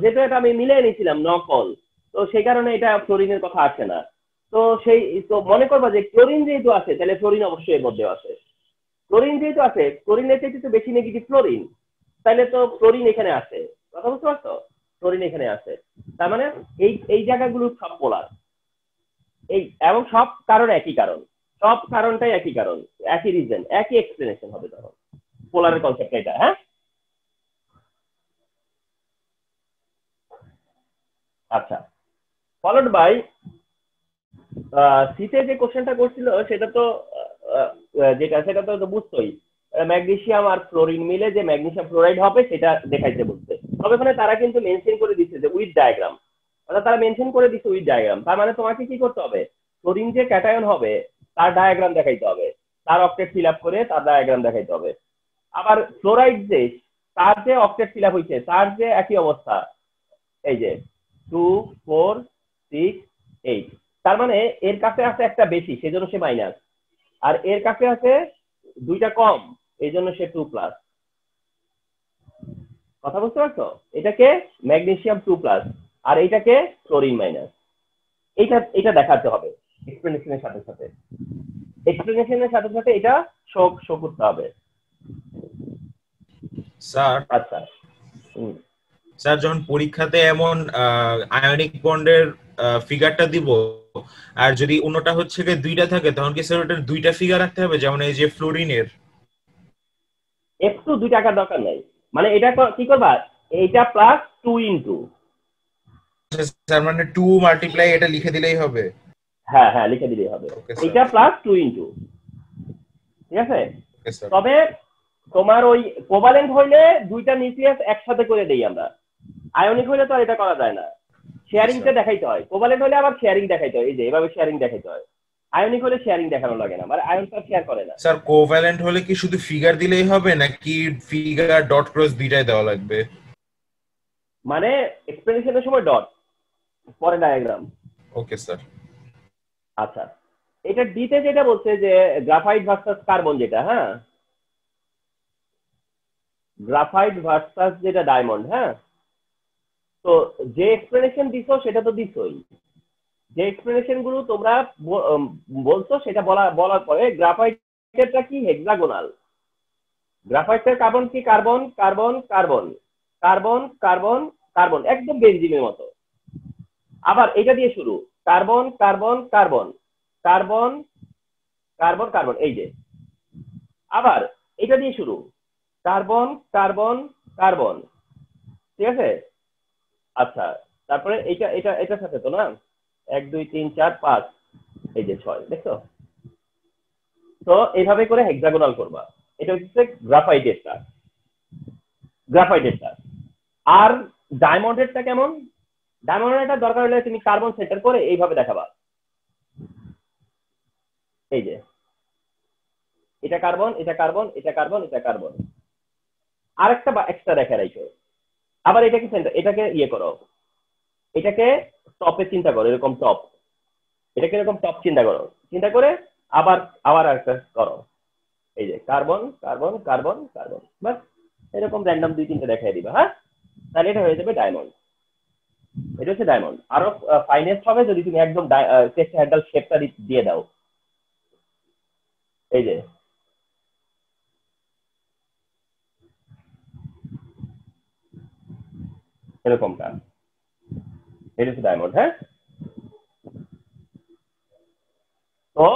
যেহেতু এটা আমি মিলিয়ে নিয়েছিলাম নকল, তো সেই কারণে এটা ফ্লোরিনের কথা আসে না। তো মনে করবা যে ক্লোরিন যেহেতু আছে, তাহলে ফ্লোরিন অবশ্যই এর মধ্যে আছে। ক্লোরিন যেহেতু আছে, ক্লোরিনের চাইতে তো বেশি নেগেটিভ ফ্লোরিন, তাহলে তো ফ্লোরিন এখানে আছে। কথা বুঝতে পারছো? ফ্লোরিন এখানে আছে, তার মানে এই জায়গাগুলো সব পোলার। এবং সব কারণ একই কারণ, সব কারণটাই একই কারণ, একই রিজন, একই এক্সপ্লেনেশন হবে তখন পোলারের কনসেপ্ট এটা। হ্যাঁ, আচ্ছা। ফলোড বাই সিতে যে কোশ্চেনটা করছিল সেটা তো সেটা তো বুঝতোই, ম্যাগনেসিয়াম আর ফ্লোরিন মিলে যে ম্যাগনেসিয়াম ফ্লোরাইড হবে সেটা দেখাইতে বলছে। তবে ওখানে তারা কিন্তু মেনশন করে দিচ্ছে যে উইথ ডায়াগ্রাম, অর্থাৎ তারা মেনশন করে দিচ্ছে উইথ ডায়াগ্রাম। তার মানে তোমাকে কি করতে হবে? ফ্লোরিন যে ক্যাটায়ন হবে তার ডায়াগ্রাম দেখাইতে হবে, তার অক্টেট ফিল আপ করে তার ডায়াগ্রাম দেখাইতে হবে। আবার ফ্লোরাইড যে তার যে অক্টেট ফিল আপ হয়েছে তার যে একই অবস্থা, এই যে 2 4 6 8 তার মানে এর কাছে আছে একটা বেশি সেজন্য সে মাইনাস আর এর কাছে আছে দুইটা কম এইজন্য সে 2 প্লাস কথা বুঝতে পারছো এটাকে ম্যাগনেসিয়াম 2 প্লাস আর এইটাকে ক্লোরিন মাইনাস এটা দেখাতে হবে এক্সপ্লেনেশনের সাথে সাথে এটা শো করতে হবে স্যার আচ্ছা স্যার যখন পরীক্ষাতে এমন আয়নিক বন্ডের ফিগারটা দিব আর যদি অন্যটা হচ্ছে যে দুইটা থাকে তখন কি স্যার ওটার দুইটা ফিগার রাখতে হবে যেমন এই যে ফ্লোরিনের একটু 2 টাকার দরকার নাই মানে এটা কি করবা এইটা প্লাস 2 ইনটু স্যার মানে 2 মাল্টিপ্লাই এটা লিখে দিলেই হবে হ্যাঁ হ্যাঁ লিখে দিলেই হবে এটা প্লাস 2 ইনটু ঠিক আছে তবে তোমার ওই কোভালেন্ট হইলে দুইটা নিউক্লিয়াস একসাথে করে দেই আমরা আয়নিক হইলে তো এটা করা যায় না শেয়ারিংটা দেখাইতে হয় কোভালেন্ট হলে আবার শেয়ারিং দেখাইতে হয় এই যে এভাবে শেয়ারিং দেখাইতে হয় আয়নিক হলে শেয়ারিং দেখানো লাগে না মানে আয়ন তো শেয়ার করে না স্যার কোভ্যালেন্ট হলে কি শুধু ফিগার দিলেই হবে নাকি ফিগার ডট ক্রস দুইটাই দেওয়া লাগবে মানে এক্সপ্লেনেশনের সময় ডট পরে ডায়াগ্রাম ওকে স্যার আচ্ছা এটা ডিতে যেটা বলছে যে গ্রাফাইট ভার্সাস কার্বন যেটা হ্যাঁ গ্রাফাইট ভার্সাস যেটা ডায়মন্ড হ্যাঁ তো যে এক্সপ্লেনেশন দিছো সেটা তো দিছোই যে এক্সপ্লেনেশন গুলো তোমরা বলছো সেটা বলার পরে গ্রাফাইটেরটা কি হেক্সাগোনাল গ্রাফাইটের কার্বন কি carbon carbon carbon carbon carbon carbon একদম বেনজিনের মতো আবার এটা দিয়ে শুরু carbon carbon carbon carbon carbon carbon এই যে আবার এটা দিয়ে শুরু কার্বন কার্বন কার্বন ঠিক আছে আচ্ছা তারপরে এটার সাথে তো না 1 2 3 4 5 এই যে 6 দেখছো তো এইভাবে করে হেক্সাগোনাল করবা এটা হচ্ছে গ্রাফাইটেরটা আর ডায়মন্ডেরটা কেমন ডায়মন্ডেরটা দরকার হলে তুমি কার্বন সেন্টার করে এইভাবে দেখাবা এই যে এটা কার্বন এটা কার্বন এটা কার্বন এটা কার্বন আরেকটা এক্সট্রা দেখা রাখো আবার এটাকে সেন্টার এটাকে ইয়ে করো এটাকে টপে চিন্তা করো এরকম টপ এটাকে এরকম টপ চিন্তা করে আবার আরেকটা করো এই যে কার্বন কার্বন কার্বন কার্বন বাস এরকম র্যান্ডম 2-3টা দেখাই দিবা হ্যাঁ তাহলে এটা হয়ে যাবে ডায়মন্ড এটা হচ্ছে ডায়মন্ড আরো ফাইনেস্ট হবে যদি তুমি একদম টেট্রাহেড্রাল শেপটা দিয়ে দাও এই যে এরকমটা এটা হচ্ছে ডায়মন্ড হ্যাঁ তো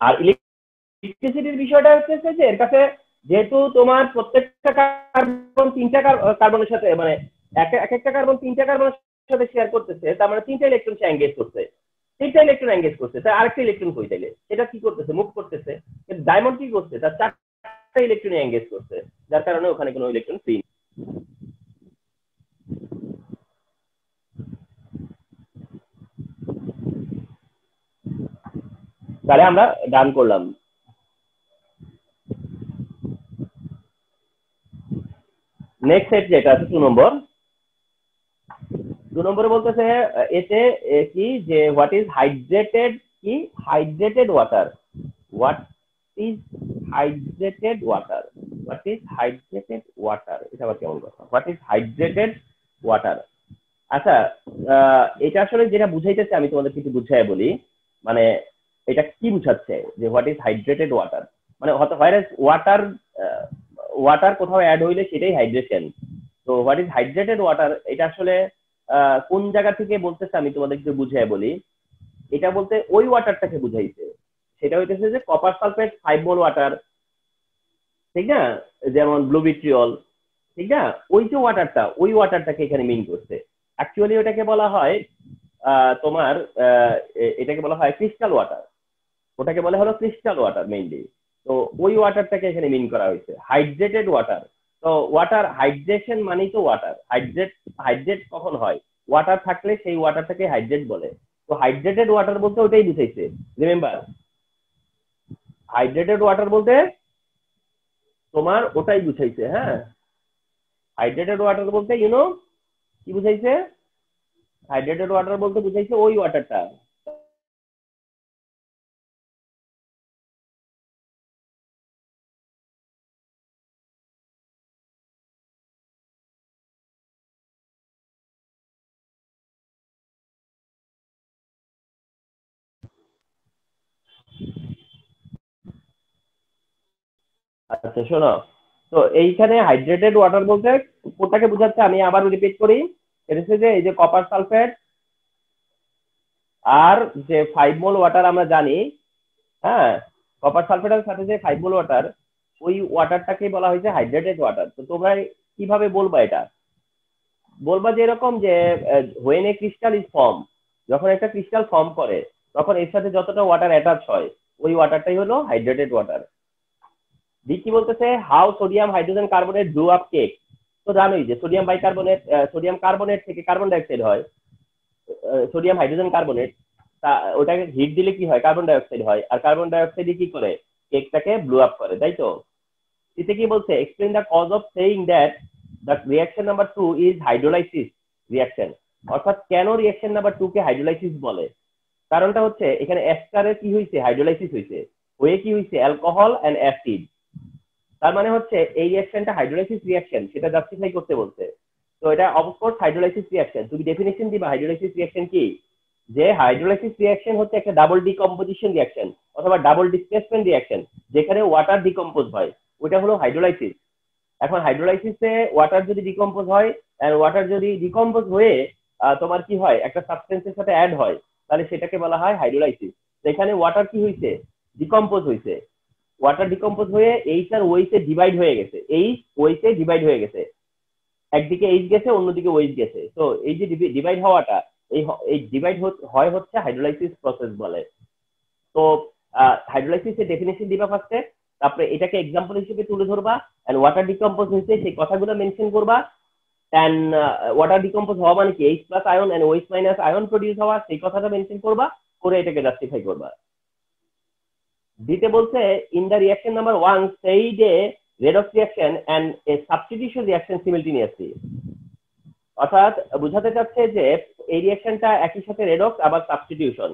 আর ইলেকট্রিসিটির বিষয়টা হচ্ছে যে এর কাছে যেহেতু তোমার প্রত্যেকটা কার্বন 3টা কার্বনের সাথে মানে এক একটা কার্বন 3টা কার্বনের সাথে শেয়ার করতেছে তার মানে 3টা ইলেকট্রন সে এঙ্গেজ করছে 3টা ইলেকট্রন এঙ্গেজ করছে তাই আরেকটা ইলেকট্রন কই তাইলে এটা কি করতেছে মুভ করতেছে কিন্তু ডায়মন্ড কি করছে তার 4টা ইলেকট্রন এঙ্গেজ করছে যার কারণে ওখানে কোনো ইলেকট্রন ফ্রি তাহলে আমরা ডান করলাম নেক্সট সেট যেটা আছে 2 নম্বরে বলতেছে এতে কি যে what is hydrated water what is hydrated water এটা আবার কেমন কথা হোয়াট ইজ হাইড্রেটেড ওয়াটার আচ্ছা এটা আসলে যেটা বুঝাইতেছে আমি তোমাদের কিছু বুঝাই বলি মানে এটা কি বুঝাচ্ছে যে হোয়াট ইজ হাইড্রেটেড ওয়াটার মানে ওয়াটার কোথাও অ্যাড হইলে সেটাই হাইড্রেশন তো হোয়াট ইজ হাইড্রেটেড ওয়াটার এটা আসলে কোন জায়গা থেকে বলতেছে আমি তোমাদেরকে বুঝাই বলি এটা বলতে ওই ওয়াটারটাকে বুঝাইছে সেটা হইতেছে যে কপার সালফেট 5 মোল ওয়াটার ঠিক না যেমন ব্লু ভিট্রিয়ল ঠিক না ওই যে ওই ওয়াটারটাকে এখানে মিন করছে অ্যাকচুয়ালি ওটাকে বলা হয় তোমার এটাকে বলা হয় ক্রিস্টাল ওয়াটার ওটাকে বলা হলো ক্রিস্টাল ওয়াটার মেইনলি তো ওই ওয়াটারটাকে এখানে মিন করা হয়েছে হাইড্রেটেড ওয়াটার তো ওয়াটার হাইড্রেশন মানেই তো ওয়াটার হাইড্রেট কখন হয় ওয়াটার থাকলে সেই ওয়াটারটাকে হাইড্রেট বলে তো হাইড্রেটেড ওয়াটার বলতে ওটাই বুঝাইছে রিমেম্বার হাইড্রেটেড ওয়াটার বলতে তোমার ওটাই বুঝাইছে হ্যাঁ হাইড্রেটেড ওয়াটার বলতে কি বুঝাইছে হাইড্রেটেড ওয়াটার বলতে বুঝাইছে ওই ওয়াটারটা। আচ্ছা শোনো, তো এইখানে হাইড্রেটেড ওয়াটার বলতে কোনটাকে বোঝাচ্ছে আমি আবার রিপিট করি। এটা হচ্ছে যে এই যে কপার সালফেট আর যে 5 মোল ওয়াটার আমরা জানি, হ্যাঁ, কপার সালফেটের সাথে যে 5 মোল ওয়াটার, ওই ওয়াটারটাকে বলা হয়েছে হাইড্রেটেড ওয়াটার। তো তোমরা কিভাবে বলবা এটা? বলবা যে এরকম যে when a crystal is form, যখন একটা ক্রিস্টাল ফর্ম করে তখন এর সাথে যতটা ওয়াটার অ্যাটাচ হয় ওই ওয়াটারটাই হলো হাইড্রেটেড ওয়াটার। কি বলতেছে how sodium hydrogen carbonate blue up cake. তো জানোই যে সোডিয়াম বাইকার্বনেট, সোডিয়াম কার্বনেট থেকে কার্বন ডাইঅক্সাইড হয়, সোডিয়াম হাইড্রোজেন কার্বনেট, তা ওটাকে হিট দিলে কি হয়, কার্বন ডাইঅক্সাইড হয়, আর কার্বন ডাইঅক্সাইড কি করে কেকটাকে ব্লু আপ করে, তাই তো? এতে কি বলছে explain the cause of saying that the reaction number 2 is hydrolysis reaction. অর্থাৎ কেন রিঅ্যাকশন নাম্বার 2 কে হাইড্রোলাইসিস বলে? কারণটা হচ্ছে এখানে এস্টারের কি হয়েছে, হাইড্রোলাইসিস হয়েছে, হয়ে কি হয়েছে অ্যালকোহল এন্ড অ্যাসিড। তার মানে হচ্ছে এই রিঅ্যাকশনটা হাইড্রোলাইসিস রিঅ্যাকশন, সেটা জাস্টিফাই করতে বলছে। তো এটা অফকোর্স হাইড্রোলাইসিস রিঅ্যাকশন। তুমি ডেফিনেশন দিবা হাইড্রোলাইসিস রিঅ্যাকশন কি, যে হাইড্রোলাইসিস রিঅ্যাকশন হচ্ছে একটা ডাবল ডিকম্পোজিশন রিঅ্যাকশন অথবা ডাবল ডিসপ্লেসমেন্ট রিঅ্যাকশন, যেখানে ওয়াটার ডিকম্পোজ হয়, ওইটা হলো হাইড্রোলাইসিস। এখন হাইড্রোলাইসিসে ওয়াটার যদি ডিকম্পোজ হয়, আর ওয়াটার যদি ডিকম্পোজ হয়ে তোমার কি হয় একটা সাবস্টেন্সের সাথে অ্যাড হয়, তাহলে সেটাকে বলা হয় হাইড্রোলাইসিস। এখানে ওয়াটার কি হয়েছে, ডিকম্পোজ হয়েছে, ওয়াটার ডিকম্পোজ হয়ে এইচ আর ওইচে ডিভাইড হয়ে গেছে, এইচ ওইচে ডিভাইড হয়ে গেছে, একদিকে এইচ গেছে অন্যদিকে ওইচ গেছে। তো এই যে ডিভাইড হওয়াটা, এই ডিভাইড হয় হচ্ছে হাইড্রোলাইসিস প্রসেস বলে। তো হাইড্রোলাইসিসের ডেফিনেশন দিবা ফার্স্টে, তারপরে এটাকে এক্সাম্পল হিসেবে তুলে ধরবা, এন্ড ওয়াটার ডিকম্পোজ হয়েছে সেই কথাগুলো মেনশন করবা, এন্ড ওয়াটার ডিকম্পোজ হওয়া মানে কি H plus ion and OH minus ion produce হওয়া, সেই কথাটা মেনশন করবা, করে এটাকে জাস্টিফাই করবা। দিতে বলছে ইন দ্য রিঅ্যাকশন নাম্বার 1 সেই যে redox reaction and a substitution reaction simultaneously. অর্থাৎ বোঝাতে চাচ্ছে যে এই রিঅ্যাকশনটা একই সাথে রেডক্স আবার সাবস্টিটিউশন।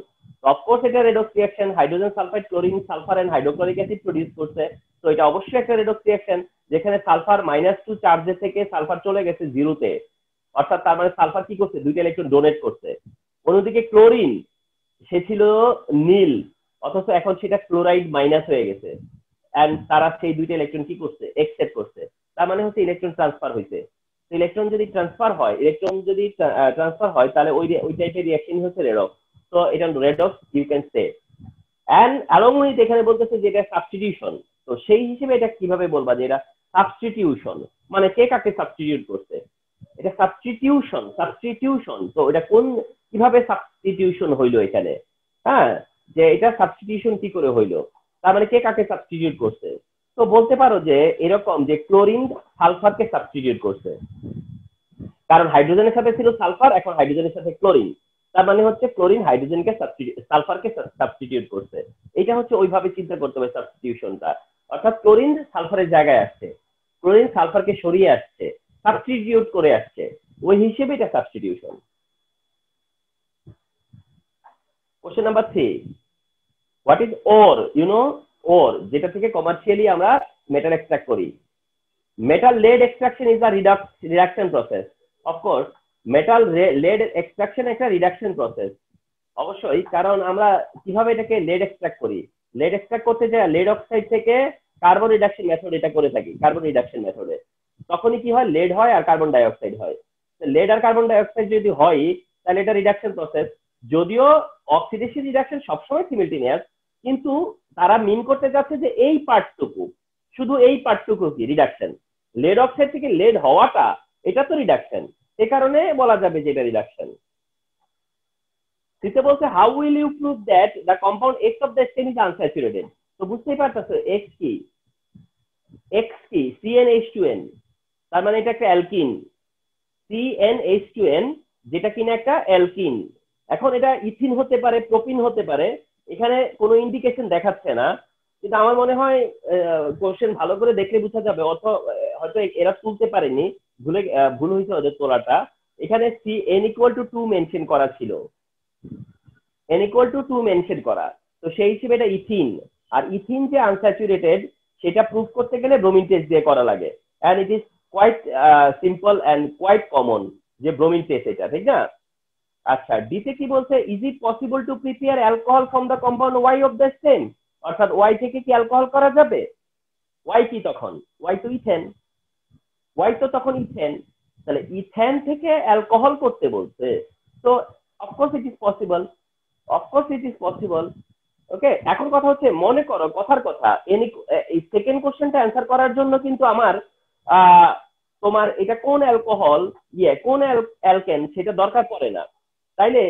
অফকোর্স এটা redox reaction, hydrogen sulphide chlorine sulphur and hydrochloric acid produce করছে। তো এটা অবশ্যই একটা রেডক্স রিঅ্যাকশন, যেখানে সালফার -2 চার্জে থেকে সালফার চলে গেছে 0-তে, অর্থাৎ তার মানে সালফার কি করছে, 2টা ইলেকট্রন ডোনেট করছে। অন্যদিকে ক্লোরিন, সে ছিল নীল, অথচ এখন সেটা ক্লোরাইড মাইনাস হয়ে গেছে, এন্ড তারা সেই 2টা ইলেকট্রন কি করছে, একসেপ্ট করছে। তার মানে হচ্ছে ইলেকট্রন ট্রান্সফার হয়েছে। ইলেকট্রন যদি ট্রান্সফার হয় তাহলে ওই টাইপের রিঅ্যাকশন হচ্ছে রেডক্স। তো এটা redox you can say. And along with এখানে বলতেছে যে এটা সাবস্টিটিউশন। তো সেই হিসেবে এটা কিভাবে বলবা যে এটা সাবস্টিটিউশন, মানে কে কাকে সাবস্টিটিউট করছে, এটা সাবস্টিটিউশন। তো এটা কোন, কিভাবে সাবস্টিটিউশন হইলো এখানে, হ্যাঁ, যে এটা সাবস্টিটিউশন কি করে হইলো, তার মানে কে কাকে সাবস্টিটিউট করছে। তো বলতে পারো যে এরকম যে ক্লোরিন সালফারকে সাবস্টিটিউট করছে, কারণ হাইড্রোজেনের সাথে ছিল সালফার, এখন হাইড্রোজেনের সাথে ক্লোরিন, তার মানে হচ্ছে ক্লোরিন হাইড্রোজেনকে সালফারকে সাবস্টিটিউট করছে। এটা হচ্ছে ওইভাবে চিন্তা করতে হবে সাবস্টিটিউশনটা, অর্থাৎ ক্লোরিন সালফারের জায়গায় আসছে, ক্লোরিন সালফারকে সরিয়ে আসছে, সাবস্টিটিউট করে আসছে, ওই হিসেবে এটা substitution. Question number 3, what is ore? Ore যেটা থেকে কমার্শিয়ালি আমরা মেটাল এক্সট্রাক্ট করি। Metal lead extraction is a reduction process. Of course metal lead extraction একটা রিডাকশন প্রসেস, অবশ্যই, কারণ আমরা কিভাবে এটাকে লেড এক্সট্রাক্ট করি, লেড এক্সট্রাক্ট করতে যায় লেড অক্সাইড থেকে কার্বন রিডাকশন মেথড এটা করে থাকি, কার্বন রিডাকশন মেথডে। তখনই কি হয়, লেড হয় আর কার্বন ডাই অক্সাইড হয়। লেড আর কার্বন ডাই অক্সাইড যদি হয় তাহলে এটা রিডাকশন প্রসেস। যদিও অক্সিডেশন রিডাকশন সবসময় সিমিলটেনিয়াস, কিন্তু তারা মিন করতে যাচ্ছে যে এই পার্টটুকু, শুধু এই পার্টটুকু কি রিডাকশন, লেড অক্সাইড থেকে লেড হওয়াটা এটা তো রিডাকশন, সে কারণে বলা যাবে যে এটা রিডাকশন। দিতে বলছে how will you prove that the compound X of the stain is unsaturated. তো বুঝতেই পারতেছো এক্স কি, CnH2n, তার মানে এটা একটা অ্যালকিন, CnH2n যেটা কিনা একটা অ্যালকিন। এখন এটা ইথিন হতে পারে, প্রোপিন হতে পারে, এখানে কোনো ইন্ডিকেশন দেখাচ্ছে না, কিন্তু আমার মনে হয় কোশ্চেন ভালো করে দেখলে বোঝা যাবে, হয়তো এরা তুলতে পারেনি, ভুল হয়েছে ওদের তোলাটা। এখানে n=2 মেনশন করা ছিল, n=2 মেনশন করা, তো সেই হিসেবে এটা ইথিন। আর ইথিন যে আনস্যাচুরেটেড সেটা প্রুফ করতে গেলে ব্রোমিন টেস্ট দিয়ে করা লাগে, and it is quite simple and quite common যে ব্রোমিন টেস্ট এটা, ঠিক না? আচ্ছা, ডিতে কি বলছে, is it possible to prepare alcohol from the compound Y of the same, অর্থাৎ ওয়াই থেকে কি অ্যালকোহল করা যাবে? ওয়াই কি তখন? ওয়াই তো ইথেন, ওয়াই তো তখন ইথেন, তাহলে ইথেন থেকে অ্যালকোহল করতে বলছে, তো of course it is possible, of course it is possible. Okay, এখন কথা হচ্ছে, মনে করো কথার কথা, এই সেকেন্ড কোশ্চেনটা অ্যান্সার করার জন্য কিন্তু আমার তোমার এটা কোন অ্যালকোহল, কোন অ্যালকেন সেটা দরকার পড়ে না, তাইলে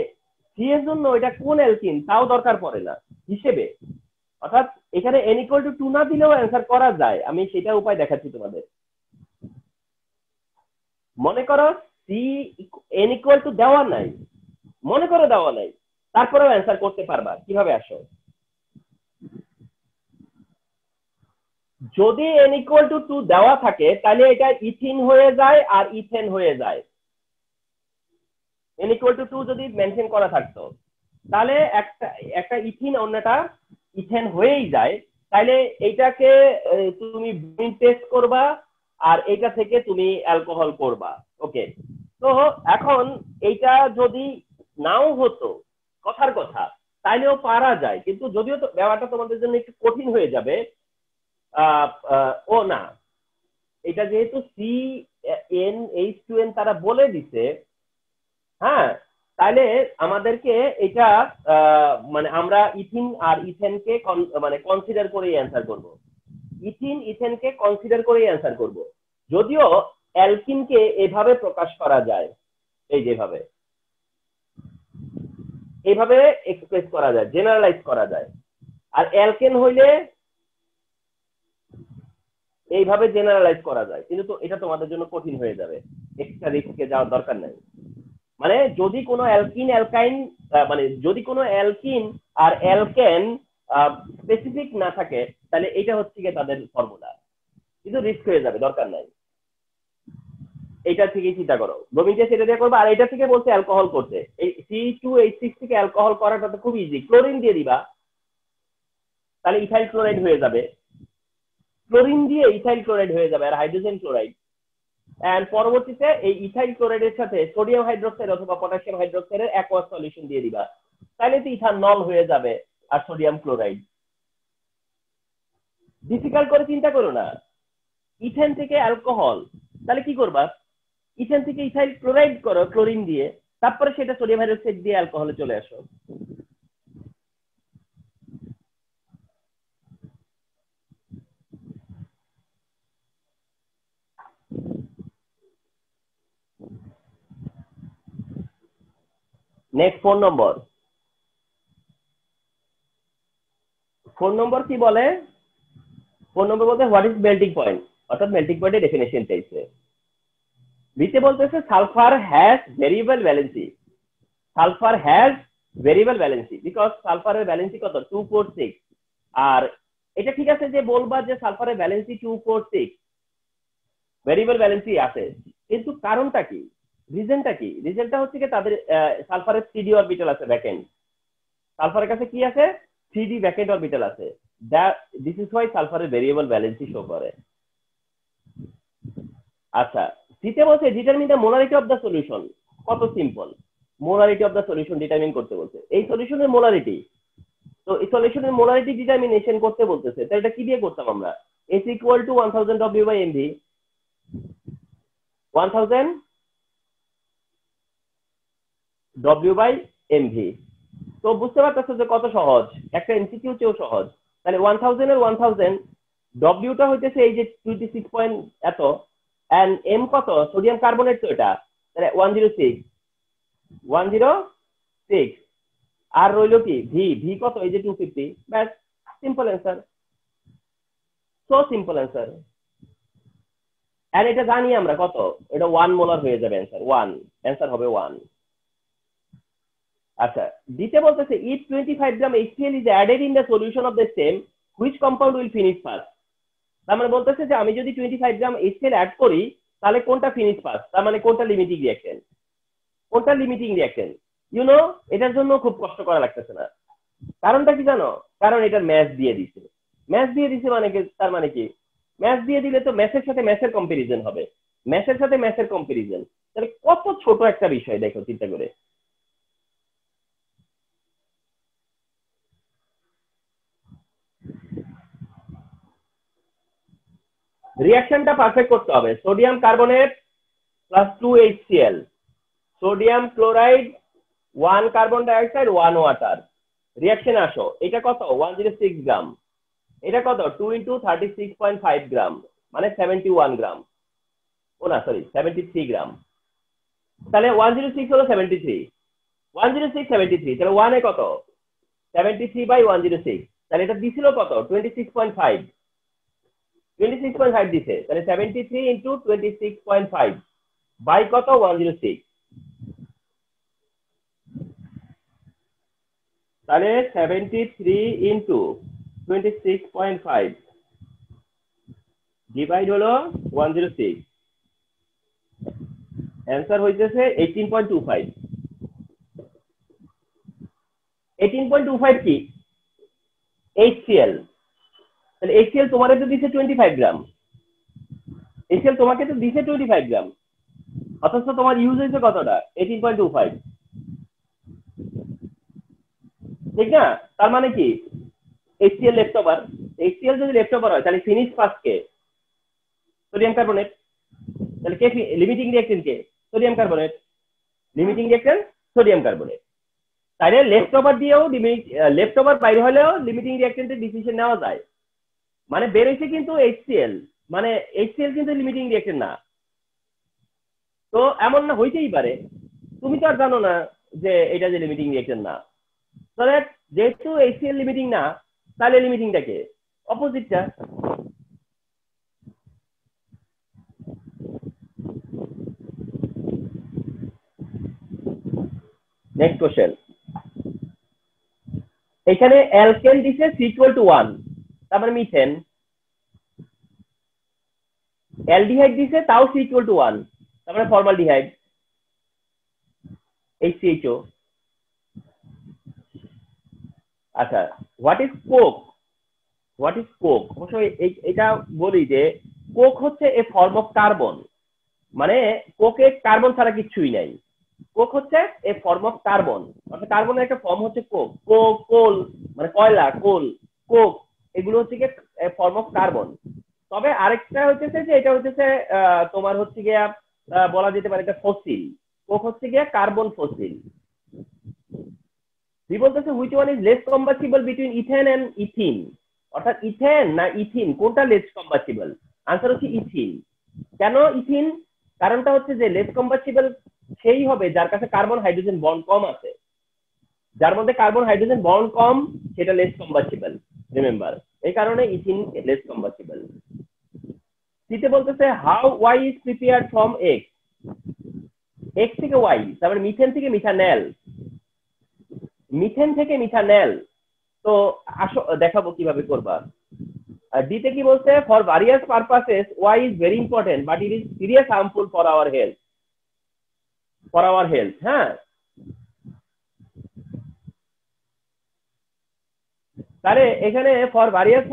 সি এর জন্য এটা কোন অ্যালকিন তাও দরকার পড়ে না হিসেবে, অর্থাৎ এখানে n=2 না দিলেও অ্যান্সার করা যায়। আমি সেটা উপায় দেখাচ্ছি তোমাদের। মনে করো সি n= দেওয়া নাই, মনে করো দেওয়া নাই, তারপরেও অ্যান্সার করতে পারবা, কিভাবে? আসো, যদি n=2 দেওয়া থাকে তাহলে এটা ইথিন হয়ে যায় আর ইথেন হয়ে যায়। n=2 যদি মেনশন করা থাকতো তাহলে একটা ইথিন অন্যটা ইথেন হয়েই যায়, তাহলে এইটাকে তুমি ব্রোমিন টেস্ট করবা আর এটা থেকে তুমি অ্যালকোহল করবা। ওকে, তো এখন এইটা যদি নাও হতো কথার কথা তাইলেও পারা যায়, কিন্তু যদিও তো ব্যাপারটা তোমাদের জন্য একটু কঠিন হয়ে যাবে। ও না, এটা যেহেতু CnH2n তারা বলে দিছে, হ্যাঁ, তাহলে আমাদেরকে এটা মানে আমরা ইথিন আর ইথেনকে মানে কনসিডার করেই অ্যান্সার করব, ইথিন ইথেনকে কনসিডার করেই অ্যান্সার করব। যদিও অ্যালকিনকে এভাবে প্রকাশ করা যায়, এই যেভাবে এইভাবে এক্সপ্রেস করা যায়, জেনারেলাইজ করা যায়, আর অ্যালকেন হইলে এইভাবে জেনারেলাইজ করা যায়, কিন্তু তো এটা তোমাদের জন্য কঠিন হয়ে যাবে, এক্সট্রা রিস্কে যাওয়ার দরকার নাই। মানে যদি কোনো অ্যালকিন অ্যালকাইন মানে যদি কোনো অ্যালকিন আর অ্যালকেন স্পেসিফিক না থাকে তাহলে এটা হচ্ছে গিয়ে তাদের ফর্মুলা, কিন্তু রিস্ক হয়ে যাবে, দরকার নাই। এইটা থেকেই চিন্তা করো, ব্রোমিন টেস্ট এটা দিয়ে করবে, আর এটা থেকে বলছে অ্যালকোহল করতে, এই C2H6 থেকে অ্যালকোহল করাটা তো খুব ইজি, ক্লোরিন দিয়ে দিবা তাহলে ইথাইল ক্লোরাইড হয়ে যাবে, ক্লোরিন দিয়ে ইথাইল ক্লোরাইড হয়ে যাবে আর হাইড্রোজেন ক্লোরাইড, এন্ড পরবর্তীতে এই ইথাইল ক্লোরাইডের সাথে সোডিয়াম হাইড্রোক্সাইড অথবা পটাশিয়াম হাইড্রোক্সাইডের অ্যাকোয়াস সলিউশন দিয়ে দিবা, তাহলে তো ইথানল হয়ে যাবে আর সোডিয়াম ক্লোরাইড। ডিফিকাল্ট করে চিন্তা করো না, ইথেন থেকে অ্যালকোহল, তাহলে কি করবা? ইথেন থেকে ইথাইল ক্লোরাইড করো ক্লোরিন দিয়ে, তারপরে সেটা সোডিয়াম হাইড্রোক্সাইড দিয়ে অ্যালকোহলে চলে আসো। নেক্সট 4 নম্বর। 4 নম্বর কি বলে? 4 নম্বর বলতে হোয়াট ইজ মেল্টিং পয়েন্ট, অর্থাৎ মেল্টিং পয়েন্টের ডেফিনেশন চাইছে। বিতে বলতেছে sulphur has variable valency, sulphur has variable valency because সালফারের ভ্যালেন্সি কত? 2 4 6। আর এটা ঠিক আছে যে বলবা যে সালফারের ভ্যালেন্সি 2 4 6, ভেরিয়েবল ভ্যালেন্সি আছে, কিন্তু কারণটা কি, রিজনটা কি? রিজনটা হচ্ছে কি তাদের সালফারের 3d অরবিটাল আছে ভ্যাকেন্ট, সালফারের কাছে কি আছে? 3d ভ্যাকেন্ট অরবিটাল আছে, দিস ইজ হোয়াই সালফারের ভেরিয়েবল ভ্যালেন্সি শো করে। আচ্ছা, সিতে বলছে determine the molarity of the solution, কত simple, molarity of the solution determine করতে বলছে, এই সলিউশনের মোলারিটি, তো এই সলিউশনের মোলারিটি ডিটারমিনেশন করতে বলতেছে, তাহলে এটা কি দিয়ে করতাম আমরা? S = 1000 W/mv, 1000 W/mv। তো বুঝতে পারতেছো যে কত সহজ, একটা এমসিকিউ চেয়েও সহজ। তাহলে 1000 এর 1000 ডব্লিউটা হইতেছে এই যে 26 পয়েন্ট এত, এন্ড এম কত? সোডিয়াম কার্বনেট, তো এটা তাহলে 106 আর রইলো কি ভি কত? এই যে 250, ব্যাস, simple answer, so simple answer. And এটা জানি আমরা কত, এটা 1 মোলার হয়ে যাবে অ্যান্সার, 1 অ্যান্সার হবে 1। আচ্ছা, দিতে বলতেছে if 25 gram HCl is added in the solution of the same, which compound will finish first? তার মানে বলতেছে যে আমি যদি 25 গ্রাম HCl অ্যাড করি তাহলে কোনটা ফিনিশ ফার্স্ট, তার মানে কোনটা লিমিটিং রিঅ্যাকশন। কোনটা লিমিটিং রিঅ্যাকশন। এটার জন্য খুব কষ্ট করা লাগতেছে না। কারণটা কি জানো? কারণ এটার ম্যাচ দিয়ে দিছে। ম্যাচ দিয়ে দিছে মানে কি? তার মানে কি, ম্যাচ দিয়ে দিলে তো ম্যাচের সাথে ম্যাচের কম্পারিজন হবে, ম্যাচের সাথে ম্যাচের কম্পারিজন। তাহলে কত ছোট একটা বিষয় দেখো চিন্তা করে। রিঅ্যাকশনটা পারফেক্ট করতে হবে। Sodium carbonate plus 2HCl, sodium chloride 1 carbon dioxide 1 water. Reaction আসো, এটা কত? 106 গ্রাম। এটা কত? 2 × 36.5 গ্রাম, মানে 71 গ্রাম। ও না, সরি, 73 গ্রাম। তাহলে 106 হলো 73, 106 73, তাহলে 1 এ কত? 73/106। তাহলে এটা দিছিল কত? 26.5, 26.5 দিছে। তাহলে 73 × 26.5 বাই কত? 106। তাহলে 73 × 26.5 ডিভাইড হলো 106, অ্যান্সার হইতেছে 18.25। 18.25 কি? HCl। তাহলে HCl তোমার তো দিছে 25 গ্রাম, HCl তোমাকে তো দিছে 25 গ্রাম, অথচ তোমার ইউজ হয়েছে কতটা? 18.25, ঠিক না? তার মানে কি HCl লেফট ওভার। HCl যদি লেফট ওভার হয় তাহলে ফিনিশ ফার্স্ট কে? Sodium carbonate. তাহলে কে লিমিটিং রিঅ্যাকশন? কে? Sodium carbonate. Limiting reaction sodium carbonate. তাহলে লেফট ওভার দিয়েও লেফট ওভার বাইরে হলেও লিমিটিং রিঅ্যাকশনের ডিসিশন নেওয়া যায়। মানে বের হয়েছে কিন্তু HCl, মানে HCl কিন্তু লিমিটিং রিঅ্যাকশন না। তো এমন না, হইতেই পারে, তুমি তো আর জানো না যে এটা যে লিমিটিং রিঅ্যাকশন না। তাহলে যেহেতু HCl লিমিটিং না, তাহলে লিমিটিংটা কে? অপোজিটটা। Next question. এখানে অ্যালকেন দিছে C=1, তার মানে মিথেন। অ্যালডিহাইড দিছে তাও C=1, তার মানে ফর্মালডিহাইড, HCHO। আচ্ছা, what is Coke? What is Coke? অবশ্যই এটা বলি যে কোক হচ্ছে এ ফর্ম অফ কার্বন, মানে কোকে কার্বন ছাড়া কিছুই নাই। কোক হচ্ছে এ ফর্ম অফ কার্বন, অর্থাৎ কার্বনের একটা ফর্ম হচ্ছে কোক। কোল মানে কয়লা, কোল, কোক, এগুলো হচ্ছে গিয়ে ফর্ম অফ কার্বন। তবে আরেকটা হচ্ছে যে এটা হচ্ছে তোমার হচ্ছে গিয়া বলা যেতে পারে এটা ফসিল। কোক হচ্ছে গিয়া কার্বন ফসিল। তুই বলতেছে which one is less combustible between ethane and ethyne, অর্থাৎ ইথেন না ইথিন কোনটা লেস কম্বাস্টিবল? আনসার হচ্ছে ইথিন। কেন ইথিন? কারণটা হচ্ছে যে লেস কম্বাস্টিবল সেই হবে যার কাছে কার্বন হাইড্রোজেন বন্ড কম আছে। যার মধ্যে কার্বন হাইড্রোজেন বন্ড কম সেটা লেস কম্বাস্টিবল, রিমেম্বার। এই কারণে ইথিন লেস কম্বাস্টিবল। সিতে বলতেছে how Y is prepared from X. X থেকে ওয়াই, তারপরে মিথেন থেকে মিথানেল, মিথেন থেকে মিথানেল। তো আসো দেখাবো কিভাবে করবা। ডিতে কি বলছে? For various purposes Y is very important but it is serious harmful for our health, for our health. হ্যাঁ, তাহলে এখানে for various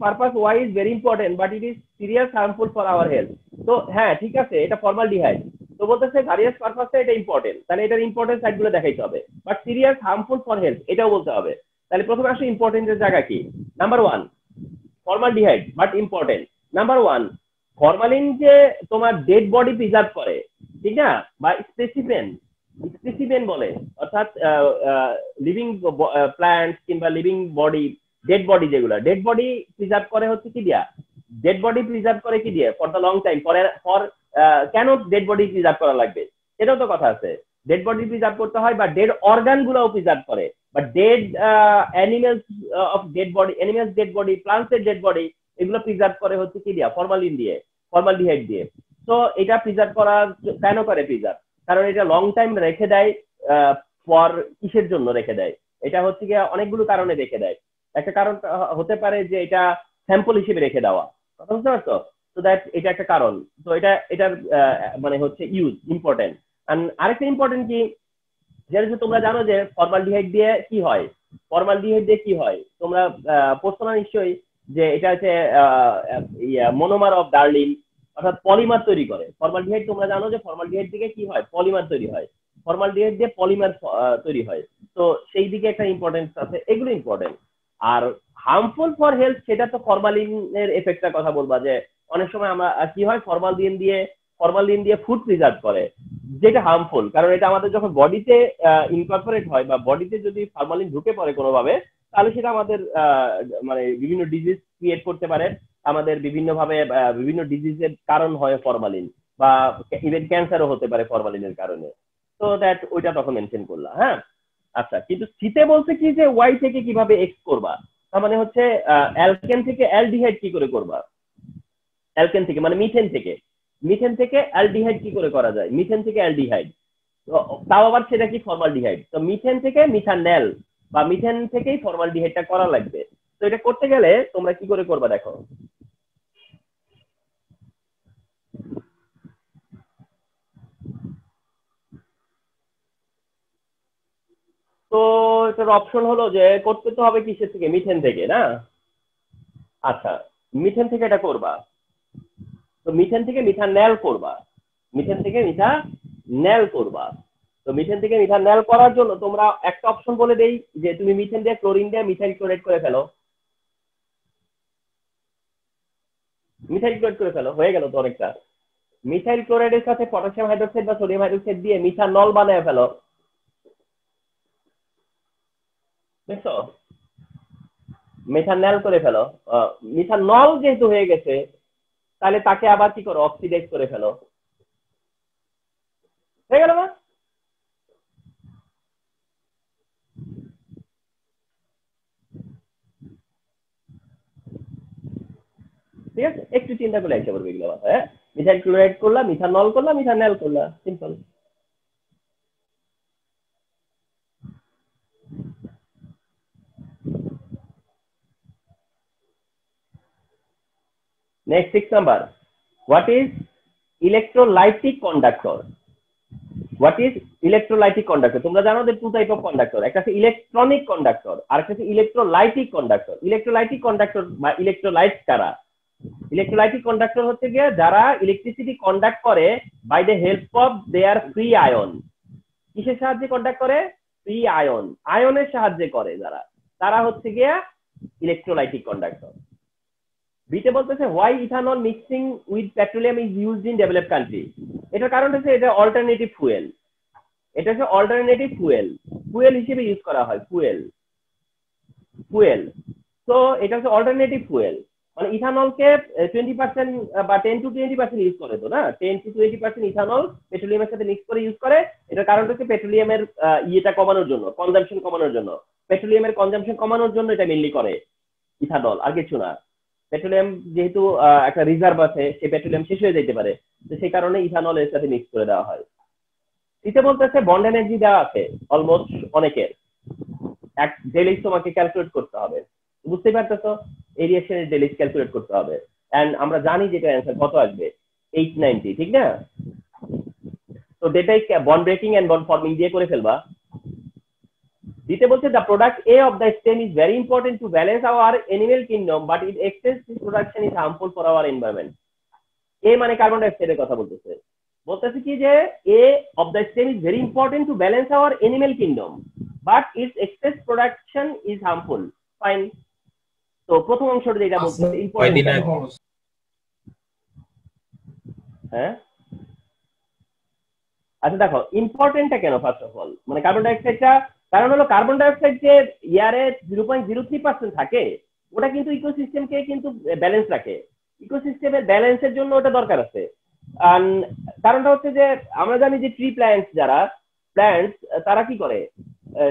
purpose Y is very important but it is serious harmful for our health. তো হ্যাঁ ঠিক আছে, এটা formaldehyde. তো বলতেছে ভ্যারিয়াস পারপাসে এটা ইম্পর্টেন্ট, তাহলে এটার ইম্পর্টেন্ট সাইডগুলো দেখাইতে হবে। But serious harmful for health এটাও বলতে হবে। তাহলে প্রথমে আসলে ইম্পর্টেন্টের জায়গা কি? Number 1 formaldehyde but important. Number 1 formalin যে তোমার ডেড বডি প্রিজার্ভ করে, ঠিক না? বা স্পেসিমেন বলে, অর্থাৎ লিভিং প্ল্যান্টস কিংবা লিভিং বডি, ডেড বডি, যেগুলো ডেড বডি প্রিজার্ভ করে হচ্ছে কি দিয়া? ডেড বডি প্রিজার্ভ করে কি দিয়ে? For the long time. For কেন ডেড বডি প্রিজার্ভ করা লাগবে এটাও তো কথা আছে। ডেড বডি প্রিজার্ভ করতে হয় বা ডেড অর্গান গুলাও প্রিজার্ভ করে, বা dead animals of dead body, animals dead body, প্লান্টসের ডেড বডি, এগুলো প্রিজার্ভ করে হচ্ছে কি দিয়া? ফরমালিন দিয়ে, ফর্মালডিহাইড দিয়ে। তো এটা প্রিজার্ভ করা কেন করে প্রিজার্ভ? কারণ এটা লং টাইম রেখে দেয়। ফর কিসের জন্য রেখে দেয়? এটা হচ্ছে গিয়ে অনেকগুলো কারণে রেখে দেয়। একটা কারণ হতে পারে যে এটা স্যাম্পল হিসেবে রেখে দেওয়া, কথা বুঝতে পারছো? তো দ্যাট এটা একটা কারণ। তো এটার মানে হচ্ছে ইউজ ইম্পর্টেন্ট। আরেকটা ইম্পর্টেন্ট কি, যেহেতু তোমরা জানো যে ফর্মালডিহাইড দিয়ে কি হয়, ফর্মালডিহাইড দিয়ে কি হয় তোমরা পড়ছো না নিশ্চয়ই, যে এটা হচ্ছে মনোমার অফ ডার্লিন, অর্থাৎ পলিমার তৈরি করে। ফর্মালডিহাইড তোমরা জানো যে ফর্মালডিহাইড থেকে কি হয়, পলিমার তৈরি হয়, ফর্মালডিহাইড দিয়ে পলিমার তৈরি হয়। তো সেই দিকে একটা ইম্পর্টেন্স আছে, এগুলো ইম্পর্টেন্ট। আর হার্মফুল ফর হেলথ, সেটা তো ফরমালিনের এফেক্টটার কথা বলবা, যে অনেক সময় আমরা কি হয় ফরমালিন দিয়ে ফুড প্রিজার্ভ করে, যেটা হার্মফুল, কারণ এটা আমাদের যখন বডিতে ইনকর্পোরেট হয় বা বডিতে যদি ফরমালিন ঢুকে পড়ে কোনোভাবে, তাহলে সেটা আমাদের মানে বিভিন্ন ডিজিজ ক্রিয়েট করতে পারে, আমাদের বিভিন্নভাবে বিভিন্ন ডিজিজের কারণ হয় ফরমালিন, বা ইভেন ক্যান্সারও হতে পারে ফরমালিনের কারণে। তো দ্যাট ওইটা তখন মেনশন করলাম। হ্যাঁ, আচ্ছা, কিন্তু শীতে বলছে কি যে ওয়াই থেকে কিভাবে এক্স করবা, তার মানে হচ্ছে অ্যালকেন থেকে অ্যালডিহাইড কি করে করবা, অ্যালকেন থেকে মানে মিথেন থেকে অ্যালডিহাইড কি করে করা যায়, মিথেন থেকে অ্যালডিহাইড, তাও আবার সেটা কি ফর্মালডিহাইড। তো মিথেন থেকে মিথানল বা মিথেন থেকেই ফর্মালডিহাইডটা করা লাগবে। তো এটা করতে গেলে তোমরা কি করে করবা দেখো, তো এটার অপশন হলো যে করতে তো হবে কিসের থেকে, মিথেন থেকে না। আচ্ছা, মিথেন থেকে এটা করবা, তো মিথেন থেকে মিথানল করবা, মিথেন থেকে মিথানল করবা। তো মিথেন থেকে মিথানল করার জন্য তোমরা একটা অপশন বলে দেই, যে তুমি মিথেন দিয়ে ক্লোরিন দিয়ে মিথাইল ক্লোরাইড করে ফেলো, মিথাইল ক্লোরাইড করে ফেলো, হয়ে গেল তো অনেকটা। মিথাইল ক্লোরাইডের সাথে পটাশিয়াম হাইড্রোক্সাইড বা সোডিয়াম হাইড্রোক্সাইড দিয়ে মিথানল বানায় ফেলো, বুঝছো, মিথানল করে ফেলো। মিথানল যেহেতু হয়ে গেছে, তাহলে তাকে আবার কি করো, অক্সিডাইজ করে ফেলো, হয়ে গেল না। ঠিক আছে, একটু চিন্তা করলে একটা করবে এগুলো। হ্যাঁ, মিথাইল ক্লোরাইড করলা, মিথানল করলা, মিথানল করলা, simple. Next 6 number, what is electrolytic conductor. What is electrolytic conductor, তোমরা জানো যে টু টাইপ অফ কন্ডাক্টর, একটা হচ্ছে ইলেকট্রনিক কন্ডাক্টর আর একটা হচ্ছে ইলেকট্রোলাইটিক কন্ডাক্টর। ইলেকট্রোলাইটিক কন্ডাক্টর বা ইলেকট্রোলাইট কারা, ইলেকট্রোলাইটিক কন্ডাক্টর হচ্ছে গিয়ে যারা ইলেকট্রিসিটি কন্ডাক্ট করে by the help of their free ion. কিসের সাহায্যে কন্ডাক্ট করে, ফ্রি আয়ন, আয়নের সাহায্যে করে যারা, তারা হচ্ছে গিয়ে ইলেকট্রোলাইটিক কন্ডাক্টর। বিতে বলতেছে why ethanol mixing with petroleum is used in develop country. এটার কারণ হচ্ছে এটা অল্টারনেটিভ ফুয়েল, এটা হচ্ছে অল্টারনেটিভ ফুয়েল, ফুয়েল হিসেবে ইউজ করা হয়, ফুয়েল। তো এটা হচ্ছে অল্টারনেটিভ ফুয়েল, মানে ইথানলকে 20% বা 10 to 20% ইউজ করে, তো না 10 to 20% ইথানল পেট্রোলিয়ামের সাথে মিক্স করে ইউজ করে। এটার কারণ হচ্ছে পেট্রোলিয়ামের ইয়েটা কমানোর জন্য, কনজাম্পশন কমানোর জন্য, পেট্রোলিয়ামের কনজাম্পশন কমানোর জন্য এটা মেনলি করে ইথানল, আর কিছু না। পেট্রোলিয়াম যেহেতু একটা রিজার্ভ আছে, সেই পেট্রোলিয়াম শেষ হয়ে যেতে পারে, তো সেই কারণে ইথানল এর সাথে মিক্স করে দেওয়া হয়। শীতে বলতেছে বন্ড এনার্জি দেওয়া আছে অলমোস্ট অনেকের, এক ডেলিজ তোমাকে ক্যালকুলেট করতে হবে, বুঝতেই পারতেছো, এই রিঅ্যাকশনের ডেলিজ ক্যালকুলেট করতে হবে। এন্ড আমরা জানি যেটা অ্যান্সার কত আসবে, 890, ঠিক না। তো ডেটাই bond breaking and bond forming দিয়ে করে ফেলবা। দিতে বলছে the product A of the stem is very important to balance our animal kingdom but its excessive production is harmful for our environment. A মানে কার্বন ডাইঅক্সাইডের কথা বলতেছে, বলতেছে কি যে A of the stem is very important to balance our animal kingdom but its excess production is harmful. Fine. তো প্রথম অংশটা যেটা বলছে ইম্পর্টেন্ট, হ্যাঁ আচ্ছা দেখো ইম্পর্টেন্টটা কেন, ফার্স্ট অফ অল মানে কার্বন ডাইঅক্সাইডটা, কারণ হলো কার্বন ডাইঅক্সাইড যে ইয়ারে 0.03% থাকে, ওটা কিন্তু ইকোসিস্টেমকে কিন্তু ব্যালেন্স রাখে, ইকোসিস্টেমের ব্যালেন্সের জন্য ওটা দরকার আছে। কারণটা হচ্ছে যে আমরা জানি যে ট্রি প্ল্যান্টস, যারা প্ল্যান্টস তারা কি করে,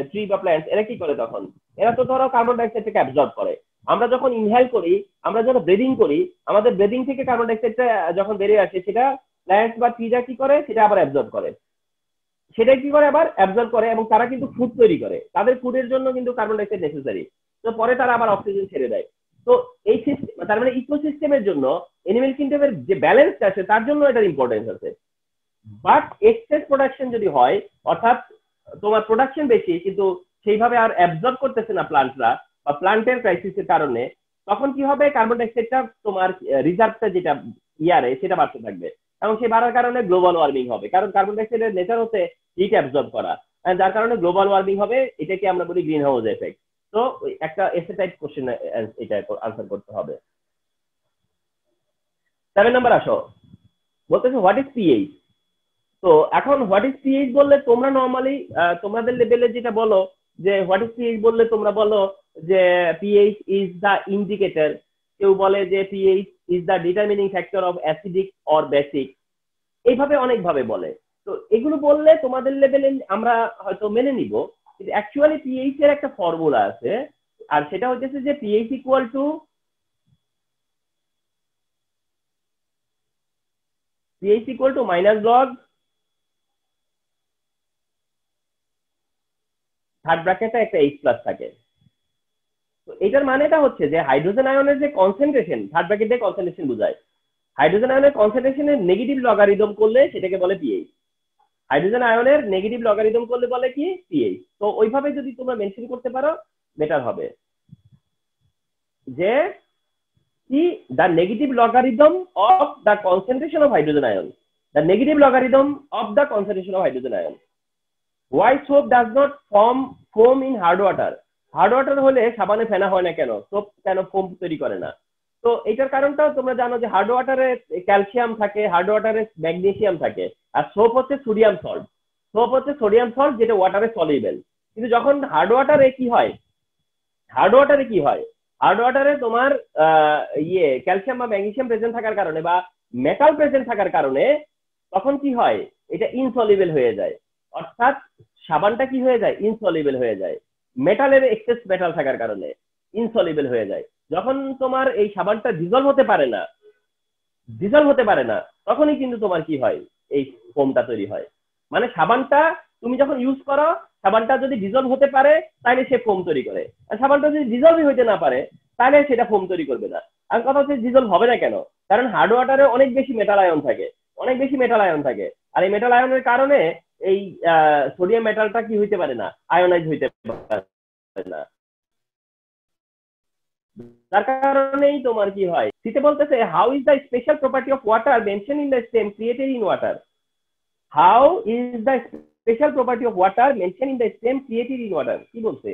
ট্রি বা প্ল্যান্টস এরা কি করে, তখন এরা তো ধরো কার্বন ডাইঅক্সাইডটাকে অ্যাবজর্ব করে। আমরা যখন ইনহেল করি, আমরা যখন ব্রিদিং করি, আমাদের ব্রিদিং থেকে কার্বন ডাইঅক্সাইডটা যখন বেরিয়ে আসে, সেটা প্ল্যান্টস বা ট্রিটা কি করে, সেটা আবার অ্যাবজর্ব করে, সেটা কি করে আবার অ্যাবজর্ব করে, এবং তারা কিন্তু ফুড তৈরি করে, তাদের ফুডের জন্য কিন্তু কার্বন ডাইঅক্সাইড নেসেসারি। তো পরে তারা আবার অক্সিজেন ছেড়ে দেয়। তো এই সিস্টেম, তার মানে ইকোসিস্টেমের জন্য, এনিমেল কিংডমের যে ব্যালেন্সটা আছে, তার জন্য এটার ইম্পর্টেন্স আছে। বাট এক্সেস প্রোডাকশন যদি হয়, অর্থাৎ তোমার প্রোডাকশন বেশি কিন্তু সেইভাবে আর অ্যাবজর্ব করতেছে না প্লান্টরা বা প্লান্টের ক্রাইসিসের কারণে, তখন কি হবে, কার্বন ডাইঅক্সাইডটা তোমার রিজার্ভটা যেটা ইয়ারে সেটা বাড়তে থাকবে, এবং সেই বাড়ার কারণে গ্লোবাল ওয়ার্মিং হবে, কারণ কার্বন ডাইঅক্সাইডের নেচার হচ্ছে হিট অ্যাবজর্ব করা, যার কারণে গ্লোবাল ওয়ার্মিং হবে। এটাকে আমরা বলি গ্রিন হাউস এফেক্ট। তো একটা এসে টাইপ কোশ্চেন এটা আনসার করতে হবে। 7 নাম্বার আসো, বলতেছে হোয়াট ইজ পিএইচ। তো এখন হোয়াট ইজ পিএইচ বললে তোমরা নর্মালি তোমাদের লেভেলে যেটা বলো যে হোয়াট ইজ পিএইচ বললে তোমরা বলো যে পিএইচ ইজ দ্য ইন্ডিকেটর, কেউ বলে যে pH is the determining factor of acidic or basic, এইভাবে অনেকভাবে বলে। তো এগুলো বললে তোমাদের লেভেলে আমরা হয়তো মেনে নিব, কিন্তু অ্যাকচুয়ালি পিএইচ এর একটা ফর্মুলা আছে, আর সেটা হচ্ছে যে pH equal to minus log third ব্র্যাকেটে একটা এইচ প্লাস থাকে। তো এটার মানেটা হচ্ছে যে হাইড্রোজেন আয়নের যে কনসেন্ট্রেশন, থার্ড ব্র্যাকেটে কনসেন্ট্রেশন বোঝায়, হাইড্রোজেন আয়নের কনসেন্ট্রেশনের নেগেটিভ লগারিদম করলে সেটাকে বলে পিএইচ। হাইড্রোজেন আয়নের নেগেটিভ লগারিদম করলে বলে কি পিএইচ। তো ওইভাবে যদি তোমরা মেনশন করতে পারো বেটার হবে, যে কি the negative logarithm of the concentration of hydrogen ion, the negative logarithm of the concentration of hydrogen ion. Why soap does not form foam in hard water? Hard water হলে সাবানে ফেনা হয় না কেন, সোপ কেন ফোম তৈরি করে না? তো এটার কারণটাও তোমরা জানো যে হার্ড ওয়াটারে ক্যালসিয়াম থাকে, হার্ড ওয়াটারে ম্যাগনেসিয়াম থাকে, আর সোপ হচ্ছে সোডিয়াম সল্ট। সোপ হচ্ছে সোডিয়াম সল্ট যেটা ওয়াটারে সলিউবল। কিন্তু যখন হার্ড ওয়াটারে কি হয়, হার্ড ওয়াটারে কি হয়, হার্ড ওয়াটারে তোমার ক্যালসিয়াম বা ম্যাগনেসিয়াম প্রেজেন্ট থাকার কারণে বা মেটাল প্রেজেন্ট থাকার কারণে তখন কি হয়, এটা ইনসলিউবল হয়ে যায়, অর্থাৎ সাবানটা কি হয়ে যায়, ইনসলিউবল হয়ে যায়, মেটালের এক্সেস মেটাল থাকার কারণে ইনসলিউবল হয়ে যায়। যখন তোমার এই সাবানটা ডিজলভ হতে পারে না, তখনই কিন্তু তোমার কি হয়, এই ফোমটা তৈরি হয়। মানে সাবানটা তুমি যখন ইউজ করো, সাবানটা যদি ডিজলভ হতে পারে তাহলে সে ফোম তৈরি করে, আর সাবানটা যদি ডিজলভই হইতে না পারে তাহলে সেটা ফোম তৈরি করবে না। আর কথা হচ্ছে ডিজলভ হবে না কেন, কারণ হার্ড ওয়াটারে অনেক বেশি মেটাল আয়ন থাকে, আর এই মেটাল আয়নের কারণে এই সোডিয়াম মেটালটা কি হইতে পারে না, আয়নাইজ হইতে পারে না, যার কারণেই তোমার কি হয়, সিতে বলতেছে how is the special property of water mention in the stem created in water. How is the special property of water mention in the stem created in water, কি বলছে,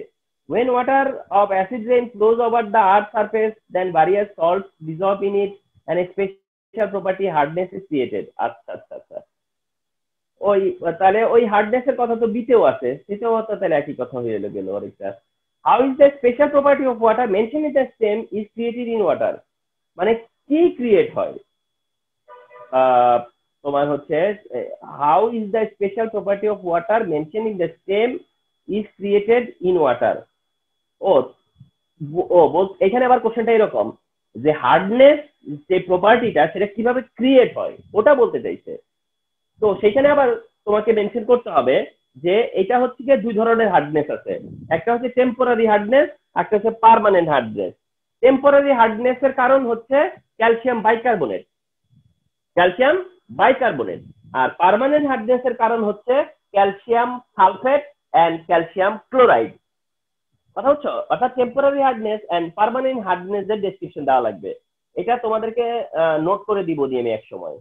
when water of acid rain flows over the earth surface then various salts dissolve in it and a special property hardness is created। আচ্ছা আচ্ছা আচ্ছা, ওই তাহলে ওই hardness এর কথা তো বিতেও আছে, সেটাও তো তাহলে একই কথা হয়ে গেল আরেকটা। How is the special property of water mention in the same is created in water, মানে কি ক্রিয়েট হয়, তোমার হচ্ছে how is the special property of water mention in the same is created in water. ও এখানে আবার কোশ্চেনটা এরকম যে হার্ডনেস যে প্রপার্টিটা সেটা কিভাবে ক্রিয়েট হয় ওটা বলতে চাইছে। তো সেখানে আবার তোমাকে মেনশন করতে হবে যে এটা হচ্ছে কি দুই ধরনের হার্ডনেস আছে, একটা হচ্ছে টেম্পোরারি হার্ডনেস, একটা হচ্ছে পার্মানেন্ট হার্ডনেস। টেম্পোরারি হার্ডনেস এর কারণ হচ্ছে ক্যালসিয়াম বাইকার্বনেট, আর পার্মানেন্ট হার্ডনেস এর কারণ হচ্ছে calcium sulphate and calcium chloride. কথা হচ্ছে, অর্থাৎ temporary hardness and permanent hardness এর ডেসক্রিপশন দেওয়া লাগবে, এটা তোমাদেরকে নোট করে দিব দিয়ে আমি এক সময়।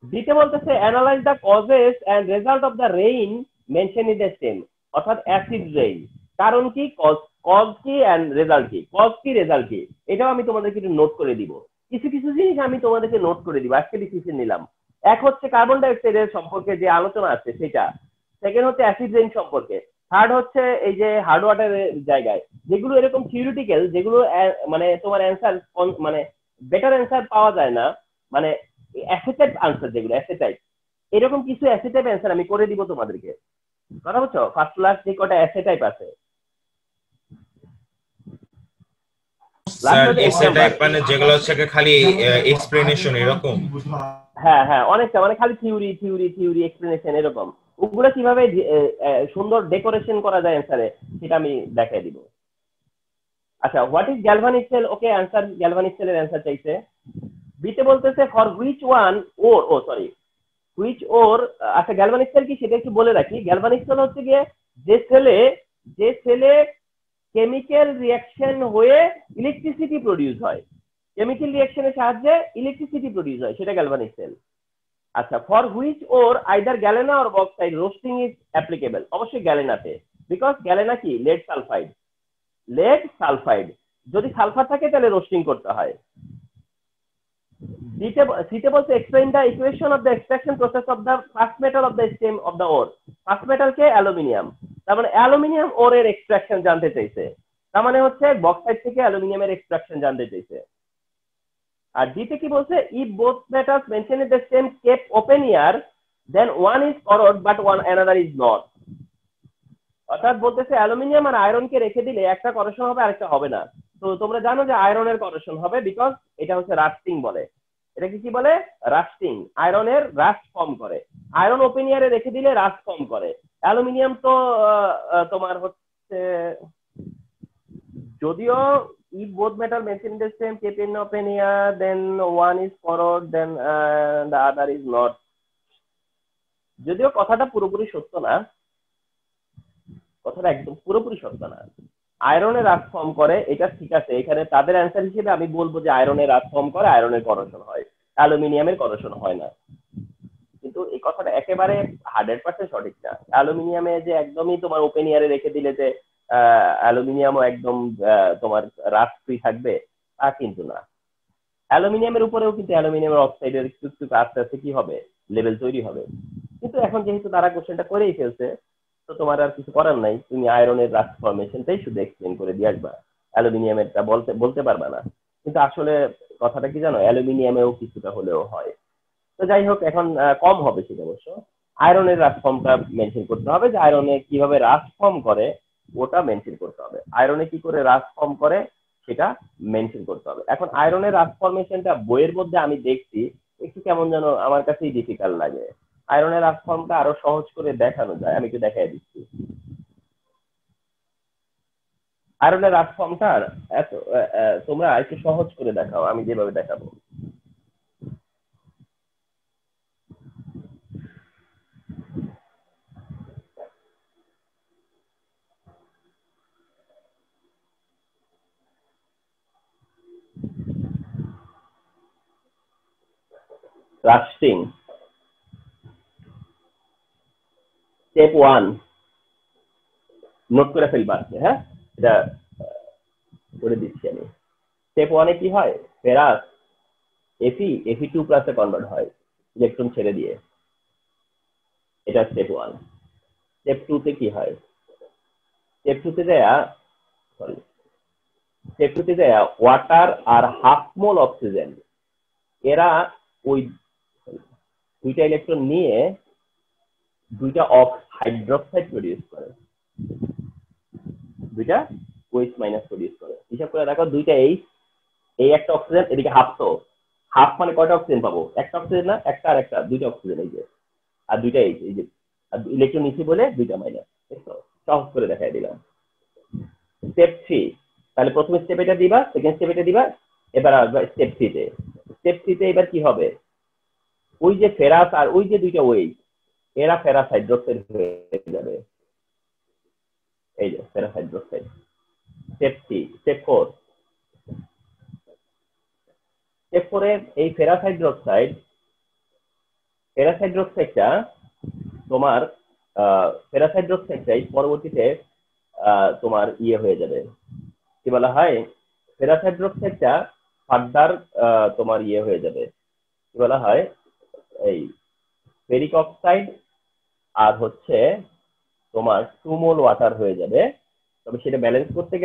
দিতে বলতেছে analyse the causes and result of the rain mention in the same, অর্থাৎ অ্যাসিড রেইন কারণ কি, কজ কি এন্ড রেজাল্ট কি, কজ কি রেজাল্ট কি, এটাও আমি তোমাদেরকে একটু নোট করে দিব। কিছু কিছু জিনিস আমি তোমাদেরকে নোট করে দিব, আজকে ডিসিশন নিলাম। এক হচ্ছে কার্বন ডাইঅক্সাইডের সম্পর্কে যে আলোচনা আছে সেটা, সেকেন্ড হচ্ছে অ্যাসিড রেইন সম্পর্কে, থার্ড হচ্ছে এই যে হার্ড ওয়াটারের জায়গায় যেগুলো এরকম থিওরিটিক্যাল, যেগুলো মানে তোমার অ্যান্সার মানে বেটার অ্যান্সার পাওয়া যায় না, মানে অ্যাসেটাইপ আনসার, যেগুলো অ্যাসেটাইপ, এরকম কিছু অ্যাসেটাইপ অ্যান্সার আমি করে দিব তোমাদেরকে। কথা বুঝছো, ফার্স্ট ক্লাস যে কটা অ্যাসেটাইপ আছে, মানে যেগুলো হচ্ছে খালি এক্সপ্লেনেশন এরকম, হ্যাঁ হ্যাঁ অনেকটা, মানে খালি থিওরি এক্সপ্লেনেশন এরকম, ওগুলো কিভাবে সুন্দর ডেকোরেশন করা যায় অ্যান্সারে সেটা আমি দেখাই দিব। আচ্ছা, what is galvanic cell, okay answer, galvanic সেলের অ্যান্সার চাইছে। বিতে বলতেছে for which one, sorry, which or আচ্ছা গ্যালভানিক সেল কি সেটা একটু বলে রাখি। গ্যালভানিক সেল হচ্ছে গিয়ে যে সেলে কেমিক্যাল রিয়াকশন হয়ে ইলেকট্রিসিটি প্রডিউস হয়, কেমিক্যাল রিয়াকশনের সাহায্যে ইলেকট্রিসিটি প্রডিউস হয়, সেটা গ্যালভানিক সেল। আচ্ছা, for which or either galena or bauxite roasting is applicable, অবশ্যই গ্যালেনাতে, বিকজ গ্যালেনা কি লেড সালফাইড, যদি সালফার থাকে তাহলে রোস্টিং করতে হয়। সিতে বলছে explain the equation of the extraction process of the first metal of the stem of the or. First metal K aluminium, তার মানে অ্যালুমিনিয়াম ওরের এক্সট্রাকশন জানতে চাইছে, তার মানে হচ্ছে বক্সাইড থেকে অ্যালুমিনিয়ামের এক্সট্রাকশন জানতে চাইছে। আর ডিতে কি বলছে, if both metals mention in the same kept open air then one is corrode but one another is not. অর্থাৎ বলতেছে অ্যালুমিনিয়াম আর আয়রনকে রেখে দিলে একটা করেশন হবে আরেকটা হবে না। তো তোমরা জানো যে আয়রনের করেশন হবে, বিকজ এটা হচ্ছে রাস্টিং বলে। এটা কি বলে? রাস্টিং। আয়রনের রাস্ট ফর্ম করে, আয়রন ওপেন ইয়ারে রেখে দিলে রাস্ট ফর্ম করে। অ্যালুমিনিয়াম তো তোমার হচ্ছে, যদিও if both metal mentioned the same kept in open air then one is corrode then the other is not, যদিও কথাটা পুরোপুরি সত্য না, কথাটা একদম পুরোপুরি সত্য না। আয়রনের রাস্ট ফর্ম করে এটা ঠিক আছে, এখানে তাদের অ্যান্সার হিসেবে আমি বলবো যে আয়রনের রাস্ট ফর্ম করে, আয়রনের করোশন হয়, অ্যালুমিনিয়ামের করোশন হয় না। কিন্তু এই কথাটা একেবারে 100% সঠিক না। অ্যালুমিনিয়ামে যে একদমই তোমার ওপেন ইয়ারে রেখে দিলে যে অ্যালুমিনিয়ামও একদম তোমার রাস্ট ফ্রি থাকবে তা কিন্তু না। অ্যালুমিনিয়ামের উপরেও কিন্তু অ্যালুমিনিয়ামের অক্সাইডের একটু একটু আস্তে আস্তে কি হবে, লেভেল তৈরি হবে। কিন্তু এখন যেহেতু তারা কোশ্চেনটা করেই ফেলছে, তো তোমার আর কিছু করার নাই, তুমি আয়রনের রাস্ট ফরমেশনটাই শুধু এক্সপ্লেন করে দিয়ে আসবা, অ্যালুমিনিয়ামেরটা বলতে পারবা না। কিন্তু আসলে কথাটা কি জানো, অ্যালুমিনিয়ামেও কিছুটা হলেও হয়। তো যাই হোক, এখন কম হবে সেটা অবশ্য। আয়রনের রাস্ট ফর্মটা মেনশন করতে হবে, যে আয়রনে কিভাবে রাস্ট ফর্ম করে ওটা মেনশন করতে হবে, আয়রনে কি করে রাস্ট ফর্ম করে সেটা মেনশন করতে হবে। এখন আয়রনের রাস্ট ফর্মেশনটা বইয়ের মধ্যে আমি দেখছি একটু কেমন যেন আমার কাছেই ডিফিকাল্ট লাগে। আয়রনের রাস্ট ফর্মটা আরো সহজ করে দেখানো যায়, আমি একটু দেখাই দিচ্ছি। আয়রনের রাস্ট ফর্মটা এত তোমরা একটু সহজ করে দেখাও, আমি যেভাবে দেখাবো। রাস্টিং স্টেপ 1 নোট করে ফেলবা, হ্যাঁ এটা করে দিচ্ছি আমি। স্টেপ 1 এ কি হয়, ফেরাস Fe2 প্লাসে কনভার্ট হয় ইলেকট্রন ছেড়ে দিয়ে, এটা স্টেপ 1। স্টেপ 2 তে কি হয়, স্টেপ 2 তে যায় ওয়াটার আর হাফ মোল অক্সিজেন, এরা ওই দুইটা ইলেকট্রন নিয়ে দুইটা হাইড্রোক্সাইড প্রডিউস করে, দুইটা OH মাইনাস প্রডিউস করে। হিসাব করে দেখো, দুইটা এই একটা অক্সিজেন, এদিকে হাফ, তো হাফ মানে কয়টা অক্সিজেন পাবো, একটা অক্সিজেন না, একটা আর একটা, দুইটা অক্সিজেন, এই যে, আর দুইটা এই যে, আর ইলেকট্রন নিচ্ছি বলে দুইটা মাইনাস। সহজ করে দেখাই দিলাম। স্টেপ 3, তাহলে প্রথম স্টেপ এটা দিবা, সেকেন্ড স্টেপ এটা দিবা, এবার আসবা স্টেপ 3 তে। স্টেপ 3 তে এবার কি হবে, ওই যে ফেরাস আর ওই যে দুইটা OH, এরা ফেরাস হাইড্রোক্সাইড হয়ে যাবে, এই যে ferrous hydroxide. Step 3, step 4, step 4 এর এই ফেরাস হাইড্রোক্সাইডটা তোমার ফেরাস হাইড্রোক্সাইডটাই পরবর্তীতে তোমার ইয়ে হয়ে যাবে, কি বলা হয়, ফেরাস হাইড্রোক্সাইডটা ফার্দার তোমার ইয়ে হয়ে যাবে, কি বলা হয়, এই ফেরিক অক্সাইড আর হচ্ছে তোমার 2 মোল ওয়াটার হয়ে যাবে। তবে সেটা ব্যালেন্স করতে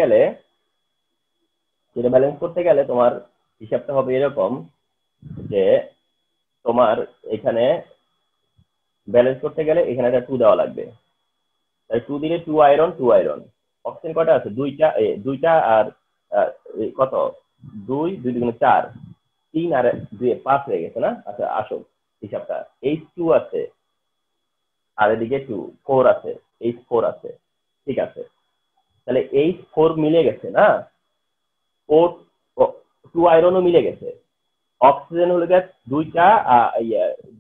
গেলে তোমার হিসাবটা হবে এরকম, যে তোমার এখানে ব্যালেন্স করতে গেলে এখানে একটা 2 দেওয়া লাগবে, তাই 2 দিলে 2 আয়রন অক্সিজেন কয়টা আছে, দুইটা আর কত, 2 2 4, 3 আর 2 5 হয়ে গেছে না। আচ্ছা আসো হিসাবটা, H2 আছে আর এদিকে 4 আছে, H4 আছে, ঠিক আছে। তাহলে H4 মিলে গেছে না, 2 আয়রনও মিলে গেছে, অক্সিজেন হলো গেছে 2টা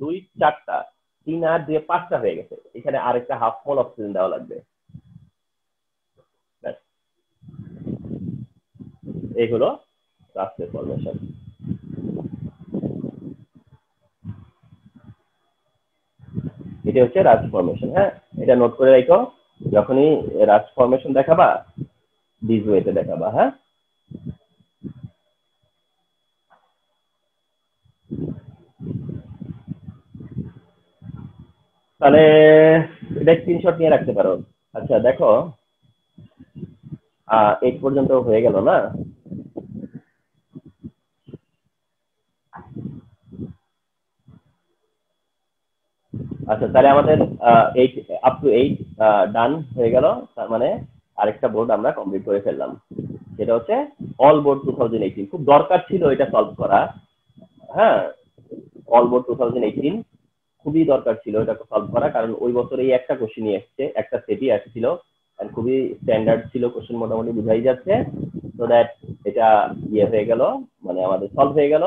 4টা, 3 আর 2 5টা হয়ে গেছে, এখানে আরেকটা হাফ মোল অক্সিজেন দেওয়া লাগবে। এই হলো রাস্টের ফরমেশন। এটা হচ্ছে রাস্ট ফরমেশন। হ্যাঁ, এটা নোট করে রাখো, যখনই রাস্ট ফরমেশন দেখাবা দিস ওয়েতে দেখাবা। হ্যাঁ, তাহলে এটা স্ক্রিনশট নিয়ে রাখতে পারো। আচ্ছা দেখো, এই পর্যন্ত হয়ে গেল না? আচ্ছা, তাহলে আমাদের 8 আপ টু 8 ডান হয়ে গেল। তার মানে আরেকটা বোর্ড আমরা কমপ্লিট করে ফেললাম, যেটা হচ্ছে অল বোর্ড 2018। খুব দরকার ছিল এটা সলভ করা। হ্যাঁ, অল বোর্ড 2018 খুবই দরকার ছিল এটা সলভ করা, কারণ ওই বছর এই একটা কোশ্চেনই এসছে, একটা সেটই আসছিল, আর খুবই স্ট্যান্ডার্ড ছিল কোশ্চেন, মোটামুটি বুঝাই যাচ্ছে। সো দ্যাট এটা ইয়ে হয়ে গেল, মানে আমাদের সলভ হয়ে গেল।